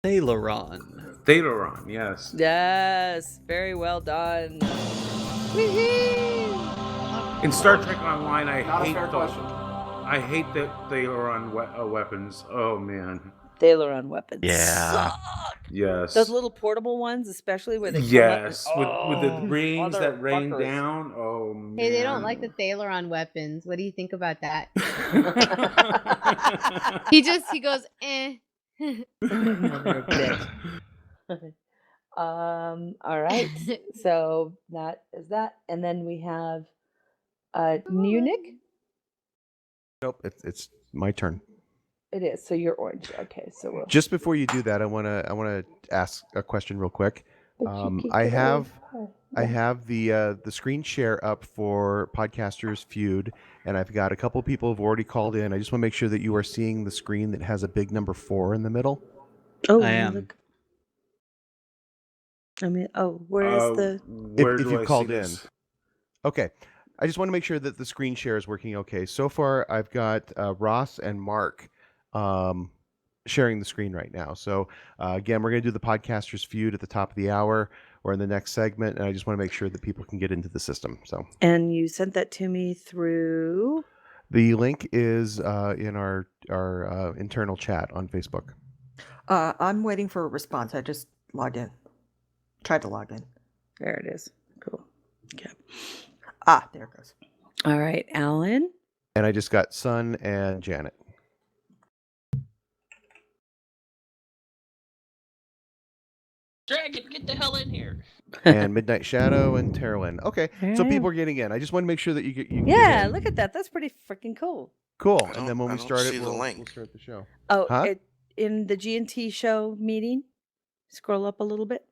Thalaron. Thalaron, yes. Yes, very well done. Woo-hoo! In Star Trek Online, Not a fair question. I hate the Thalaron weapons. Oh man. Thalaron weapons. Yeah. suck. Yes. Those little portable ones, especially where they Yes, come up. with the rings that rain motherfuckers. down. Oh man. Hey, they don't like the Thalaron weapons. What do you think about that? he goes, eh. All right. So that is that. And then we have Munich. Nope, it's my turn. It is. So you're orange. Okay. So we'll Just before you do that, I wanna ask a question real quick. But you keep I it have away. I have the screen share up for Podcasters Feud, and I've got a couple people who've already called in. I just want to make sure that you are seeing the screen that has a big number 4 in the middle. Oh, I am. look. I mean, where is the? Where if do you've I called see in. this? Okay. I just want to make sure that the screen share is working okay. So far, I've got Ross and Mark sharing the screen right now. So again, we're going to do the Podcasters Feud at the top of the hour or in the next segment, and I just want to make sure that people can get into the system. So And you sent that to me through. the link is in our internal chat on Facebook. I'm waiting for a response. I just logged in. Tried to log in. There it is. Cool. Okay. There it goes. All right, Alan. And I just got Sun and Janet. Dragon, get the hell in here. And Midnight Shadow and Terralyn. Okay, so Alright. people are getting in. I just want to make sure that you can Yeah, get in. look at that. That's pretty freaking cool. Cool. I And then when don't- we I start don't it, see the we'll link. start the show. Oh, Huh? in the G&T show meeting, scroll up a little bit.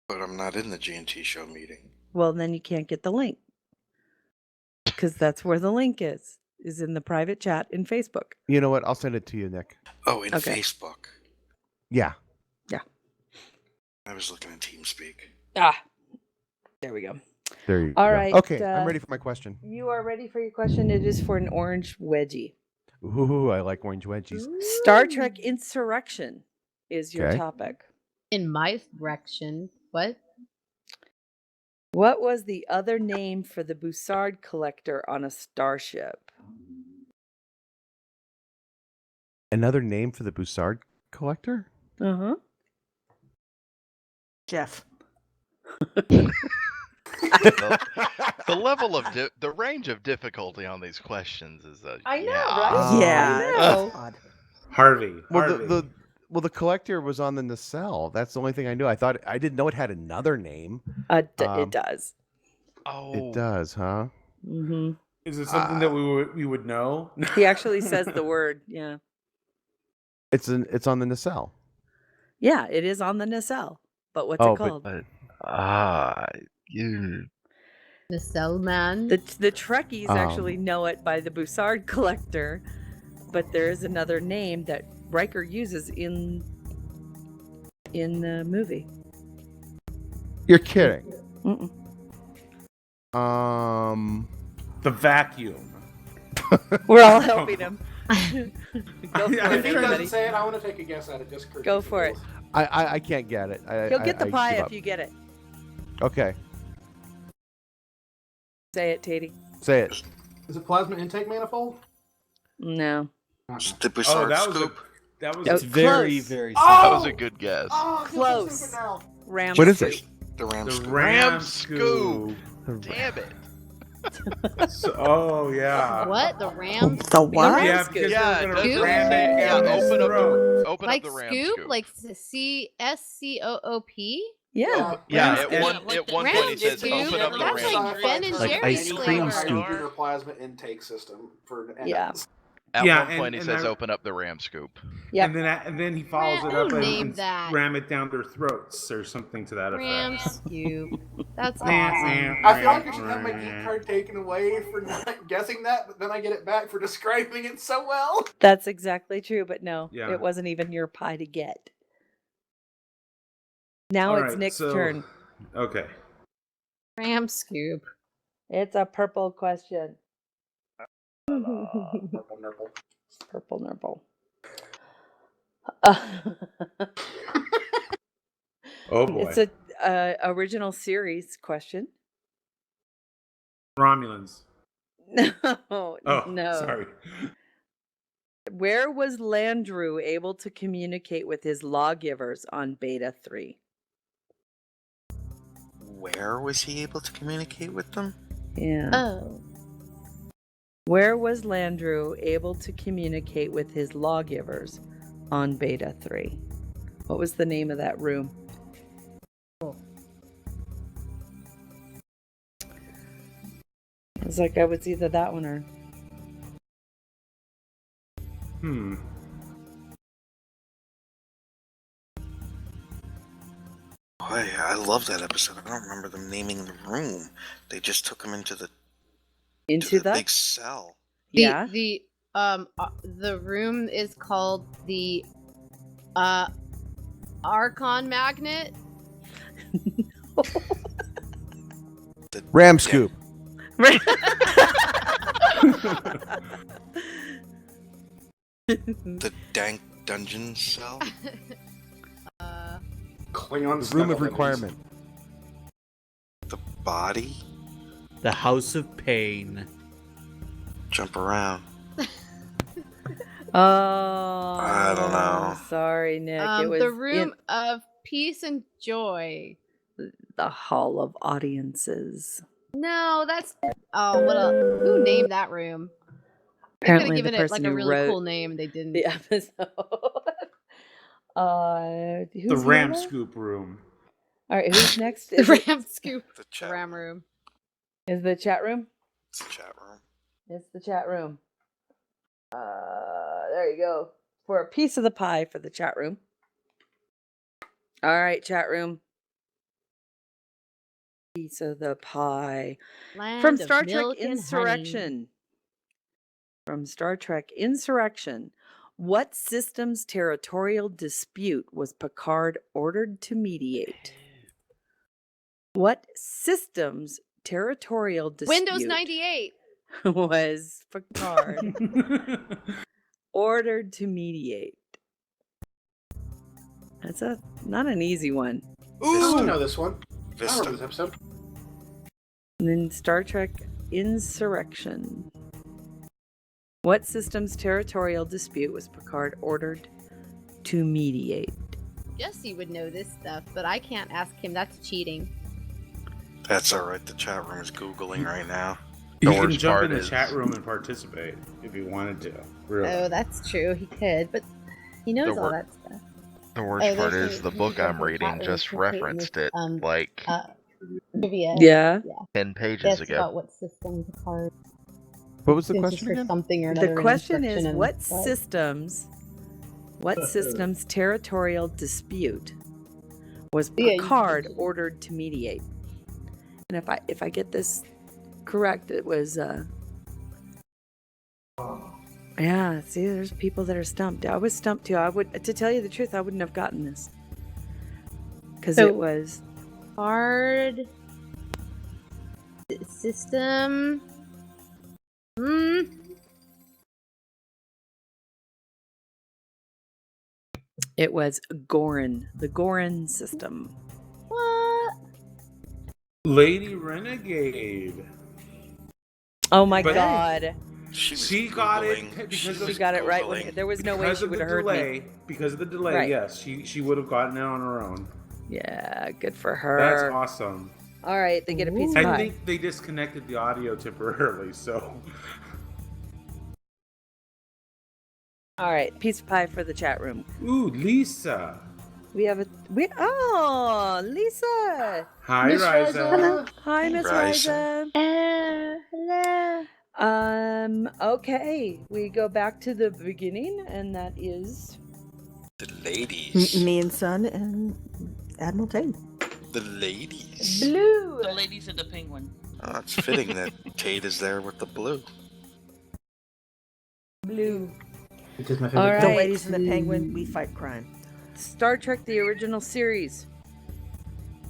But I'm not in the G&T show meeting. Well, then you can't get the link because that's where the link is in the private chat in Facebook. You know what? I'll send it to you, Nick. Oh, in Okay. Facebook. Yeah. I was looking at TeamSpeak. There we go. There you All go. right, Okay, I'm ready for my question. You are ready for your question. It is for an orange wedgie. Ooh, I like orange wedgies. Star Trek Insurrection is your Okay. topic. In my direction. What? What was the other name for the Bussard collector on a starship? Another name for the Bussard collector? Uh-huh. Jeff. The level of the range of difficulty on these questions is I know, yeah. right? Yeah. I know. Odd. Harvey. Well, Harvey. the collector was on the nacelle. That's the only thing I knew. I didn't know it had another name. It does. Oh, It does, huh? Mm-hmm. Is it something that we would know? He actually says the word. Yeah. It's on the nacelle. Yeah, it is on the nacelle. But what's it called? you. The Cell Man? The Trekkies actually know it by the Bussard collector, but there is another name that Riker uses in the movie. You're kidding. Mm-mm. The vacuum. We're all helping him. Go for I it, If he everybody. doesn't say it, I want to take a guess at it just for Go for it. I can't get it. He'll get the I pie give if up. you get it. Okay, Say it, Tatey. say it. Is it plasma intake manifold? No. The Bussard that was scoop. that was Oh, It's very, close. very That simple. was a good guess. Oh, I feel so Close. stupid now. Ram What is scoop. it? The Ram the scoop. Ram Scoop. scoop. Damn it. Oh yeah. What? The Ram? The what? Ram Yeah, scoop. because Yeah, they're it gonna doesn't ram say- it yeah, down his open up throat. Open Like up the Ram scoop? scoop. Like CSCOOP? Yeah. yeah, Ram at one like at the one Ram point he says scoop? open up the That's Ram like scoop. Ben and Like Jerry's ice flavor. cream scoop. Computer plasma intake system for Yeah. NS. At Yeah, one point he and says, I- "Open up the ram scoop." Yep. And then he follows it Who up and named that? ram it down their throats or something to that Ram effect. Scoop. That's Meh, awesome. meh, I feel like I meh, should have my geek meh. card taken away for not guessing that, but then I get it back for describing it so well. That's exactly true, but no, Yeah. it wasn't even your pie to get. Now All it's right, Nick's so- turn. Okay. Ram Scoop. It's a purple question. Purple nurple. Purple nurple. Oh boy. It's a original series question. Romulans. No, Oh, no. sorry. Where was Landru able to communicate with his lawgivers on Beta 3? Where was he able to communicate with them? Yeah. Oh. Where was Landru able to communicate with his lawgivers on Beta 3? What was the name of that room? It was like I was either that one or... Boy, I love that episode. I don't remember them naming the room. They just took him into the big cell. Yeah. The room is called the Archon Magnet. Ram scoop. The dank dungeon cell. Klingons. The room of requirement. The body. The House of Pain. Jump around. Oh, I don't know. Sorry, Nick. It was the room of peace and joy. the Hall of Audiences. No, that's what else? Who named that room? They could have Apparently, the given it like person a who really wrote cool name, and they didn't. the episode. Who's The Ram next? Scoop room. All right, who's next? The Is it- Ram Scoop. The chat. Ram room. Is the chat room? It's the chat room. It's the chat room. There you go. For a piece of the pie for the chat room. All right, chat room. Piece of the pie. Land From of Star Trek milk and honey. Insurrection. From Star Trek Insurrection. What system's territorial dispute was Picard ordered to mediate? What system's territorial dispute Windows 98. was Picard ordered to mediate? That's not an easy one. Ooh, I know this one. I Vista. remember this episode. And then Star Trek Insurrection. What system's territorial dispute was Picard ordered to mediate? Jesse would know this stuff, but I can't ask him. That's cheating. That's all right. The chat room is googling right now. You The can worst jump part in the is- chat room and participate if you wanted to. Really. Oh, that's true. He could, but he knows The all wor- that stuff. The worst Oh, part there's is the- the book there's I'm the reading chat room just completing referenced this, it like Trivia. Yeah. 10 pages It's ago. about what system Picard What was the uses question for again? something or another. The in question is instruction and what what? system's territorial dispute was Yeah, you- Picard ordered to mediate? And if I get this correct, it was yeah, see, there's people that are stumped. I was stumped too. To tell you the truth, I wouldn't have gotten this. Because So- it was Hard system. it was Gorin, the Gorin system. What? Lady Renegade. Oh my But- god. She got Googling. it because She of She was got it right when Googling. there was no way because she of would the have heard delay. me. Because of the delay, Right. yes, she would have gotten it on her own. Yeah, good for her. That's awesome. All right, they get a piece of I pie. think they disconnected the audio temporarily, so All right, piece of pie for the chat room. ooh, Lisa. Lisa. Hi, Miss Riza. Riza. Hi, Miss Riza. Riza. Hello. Okay, we go back to the beginning, and that is The ladies. Me and Son and Admiral Tate. The ladies. Blue. The ladies and the penguin. It's fitting that Tate is there with the blue. Blue. Which is my All favorite. right. The ladies and the penguin, we fight crime. Star Trek: The Original Series.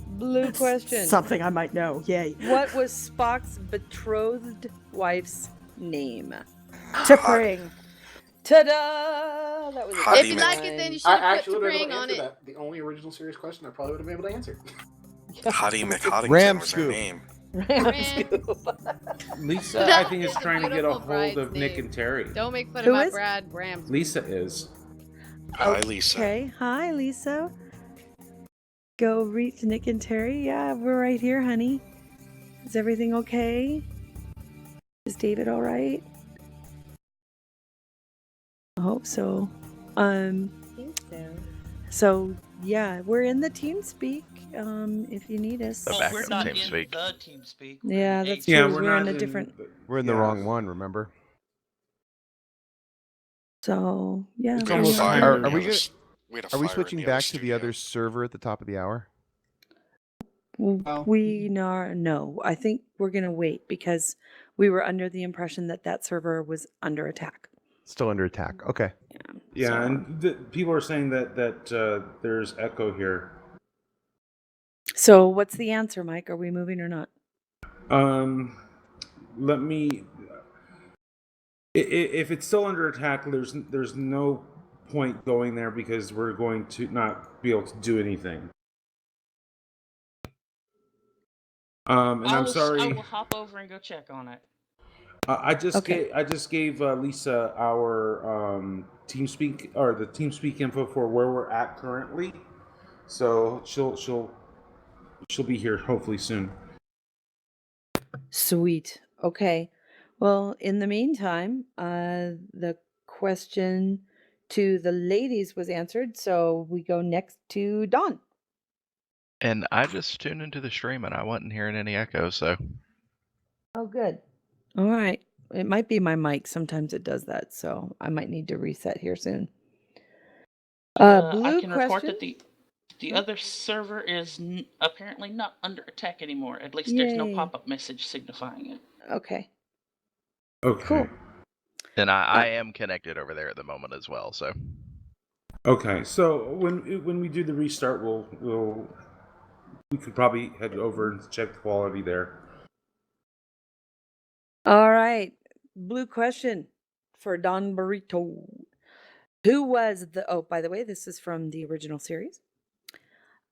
Blue That's question. something I might know. Yay. What was Spock's betrothed wife's name? T'Pring. Ta-da! That was a Hottie If you like it, then you should I have actually put would have been T'Pring able to on answer it. that. The only original series question I probably would have been able to answer. Hottie McHottington Ram was her scoop. name. Lisa, That I think, is is a trying to get a beautiful hold of bride's Nick name. and Terry. Don't make fun Who of my is? Brad Rams. Lisa is. Hi, Lisa. Okay. Hi, Lisa. Go reach Nick and Terry. Yeah, we're right here, honey. Is everything okay? Is David all right? I hope so. I think so. So yeah, we're in the TeamSpeak. If you need us. The Well, we're backup not team in speak. the team speak. Yeah, that's Yeah, true. we're We're not in a in different. We're in the yeah. wrong one, remember? So yeah, It's we're almost not- time Are, to- are we in the gonna, s- we had a are we fire in switching the back other to the studio. other server at the top of the hour? We no. I think we're gonna wait because we were under the impression that that server was under attack. Still under attack. Okay. Yeah, So- and people are saying that there's echo here. So what's the answer, Mike? Are we moving or not? Let me. If it's still under attack, there's no point going there because we're going to not be able to do anything. And I'm sorry. I will hop over and go check on it. I just Okay. gave Lisa our TeamSpeak or the TeamSpeak info for where we're at currently, so she'll be here hopefully soon. Sweet. Okay. Well, in the meantime, the question to the ladies was answered, so we go next to Don. And I just tuned into the stream and I wasn't hearing any echo, so Oh, good. All right. It might be my mic. Sometimes it does that, so I might need to reset here soon. I Blue can question. report that the other server is apparently not under attack anymore. At least there's no Yay. pop-up message signifying it. Okay. Okay. Cool. and I am connected over there at the moment as well. So Okay. So when we do the restart, we could probably head over and check the quality there. All right. Blue question for Don Burrito. Who was the, oh, by the way, this is from the original series.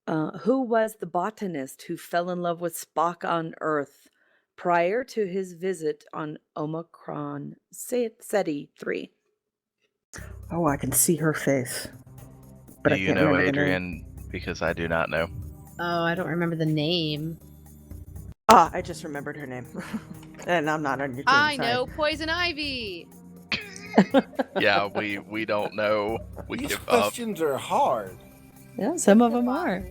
Who was the botanist who fell in love with Spock on Earth prior to his visit on Omicron Ceti 3? Oh, I can see her face. But do I you can't know, remember the name. Adrian? Because I do not know. Oh, I don't remember the name. Ah, I just remembered her name. And I'm not on your team. I sorry. know Poison Ivy. Yeah, we don't know. We These give up. questions are hard. Yeah, some of them are.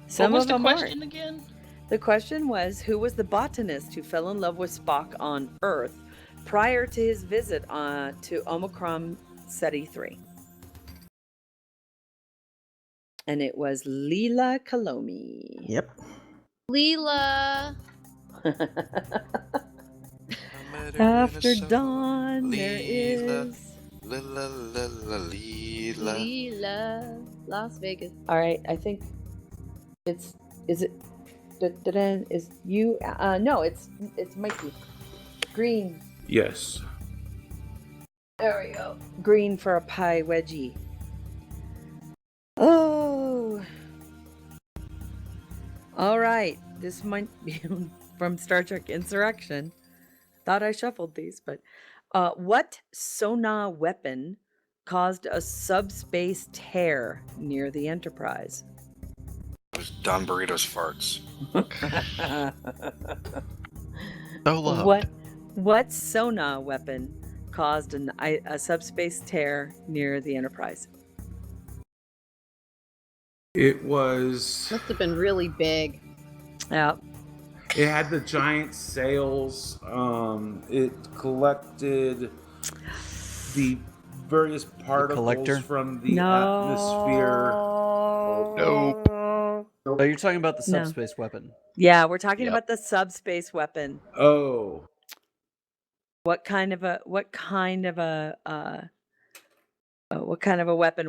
Some what was of the them question aren't. again? The question was, who was the botanist who fell in love with Spock on Earth prior to his visit to Omicron Ceti 3? And it was Leela Kalomi. Yep. Leela. After dawn, there Leela. is. Leela. Leela. Las Vegas. All right, I think is it? Is you? No, it's Mikey. Green. Yes. There we go. Green for a pie wedgie. Oh. All right. This might be from Star Trek Insurrection. Thought I shuffled these, but what sonar weapon caused a subspace tear near the Enterprise? It was Don Burrito's farts. So loved. What sonar weapon caused a subspace tear near the Enterprise? It was. Must have been really big. Yeah. It had the giant sails. It collected the various particles collector? from the atmosphere. Oh, you're talking about the No. subspace weapon. Yeah, we're talking Yep. about the subspace weapon. Oh, What kind of a weapon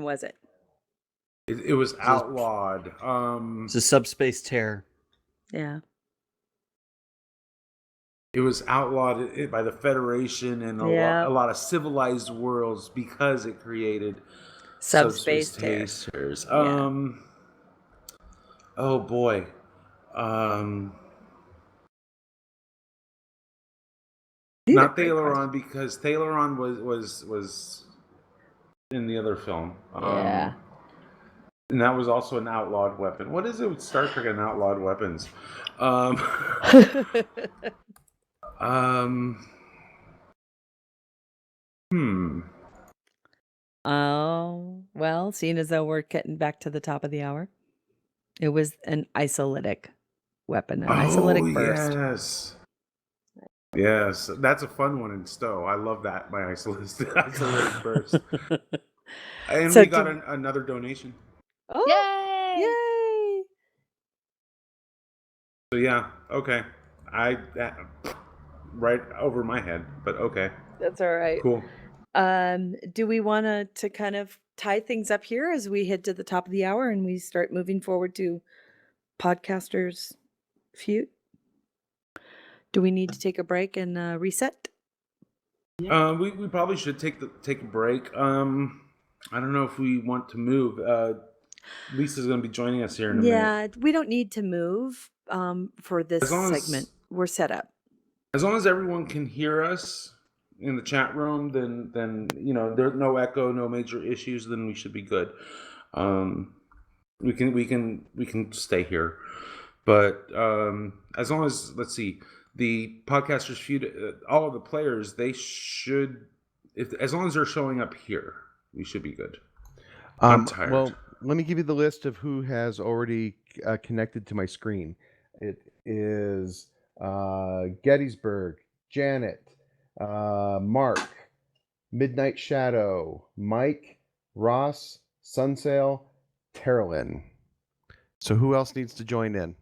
was it? it was outlawed. It's a subspace tear. Yeah. It was outlawed by the Federation and a lot of civilized worlds because it created Subspace tasers. Yeah. Oh boy. Not Thaleron, because Thaleron was in the other film. Yeah. And that was also an outlawed weapon. What is it with Star Trek and outlawed weapons? Oh, well, seeing as though we're getting back to the top of the hour, it was an isolytic weapon, an isolytic burst. Yes, that's a fun one in Stowe. I love that, my isolytic burst. And So we got another donation. Oh, yay! So yeah, okay. Right over my head, but okay. That's all right. Cool. Do we want to kind of tie things up here as we head to the top of the hour and we start moving forward to Podcasters Feud? Do we need to take a break and reset? We probably should take a break. I don't know if we want to move. Lisa's going to be joining us here in a minute. Yeah, we don't need to move for this segment. We're set up. As long as everyone can hear us in the chat room, then there's no echo, no major issues, then we should be good. We can stay here, but as long as, let's see, the Podcasters Feud, all of the players, they should, as long as they're showing up here, we should be good. I'm tired. Well, let me give you the list of who has already connected to my screen. It is Gettysburg, Janet, Mark, Midnight Shadow, Mike, Ross, Sunsail, Terrelin. So who else needs to join in?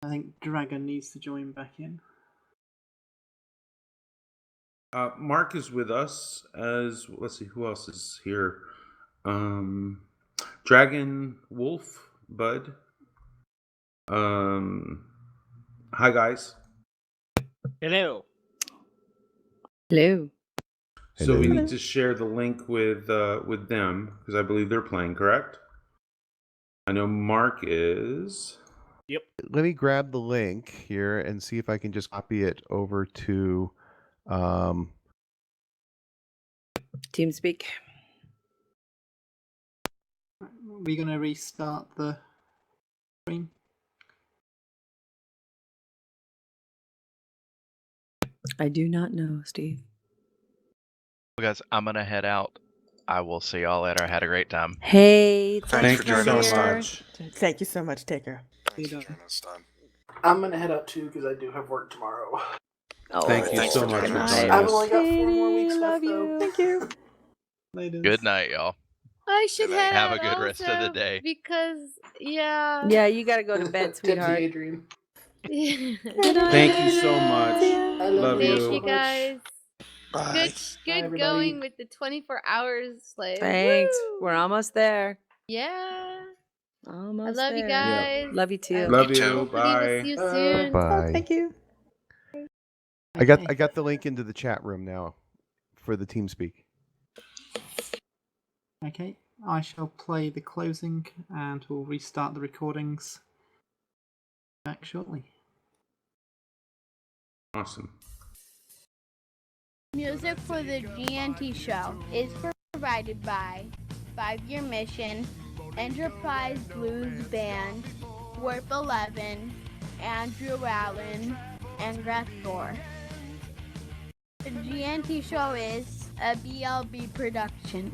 I think Dragon needs to join back in. Mark is with us as, let's see, who else is here? Dragon, Wolf, Bud. Hi guys. Hello. Hello. So we need to share the link with them because I believe they're playing, correct? I know Mark is. Yep. Let me grab the link here and see if I can just copy it over to TeamSpeak. Are we going to restart the stream? I do not know, Steve. Well, guys, I'm gonna head out. I will see y'all later. I had a great time. Hey, thank you so much. Thank you so much. Take care. Thanks for joining us, Don. I'm gonna head out too because I do have work tomorrow. Oh, thank you so much for joining us. I've only got 4 more weeks left, you. though. Thank you. Good night, y'all. I should head Have out a good rest of the also day. because yeah. Yeah, you got to go to bed, sweetheart. Adrian. Thank you so much. I Love Thank you. you guys. Bye. Good everybody. going with the 24 hours. Like, Thanks. woo! We're almost there. Yeah. Almost I love you there. guys. Love you too. Love You you. too. Hopefully Bye. we'll see you soon. Bye. Thank you. I got the link into the chat room now for the TeamSpeak. Okay, I shall play the closing and we'll restart the recordings back shortly. Awesome. Music for the GNT show is provided by 5-Year Mission, Enterprise Blues Band, Warp 11, Andrew Allen, and Grethor. The GNT show is a BLB production.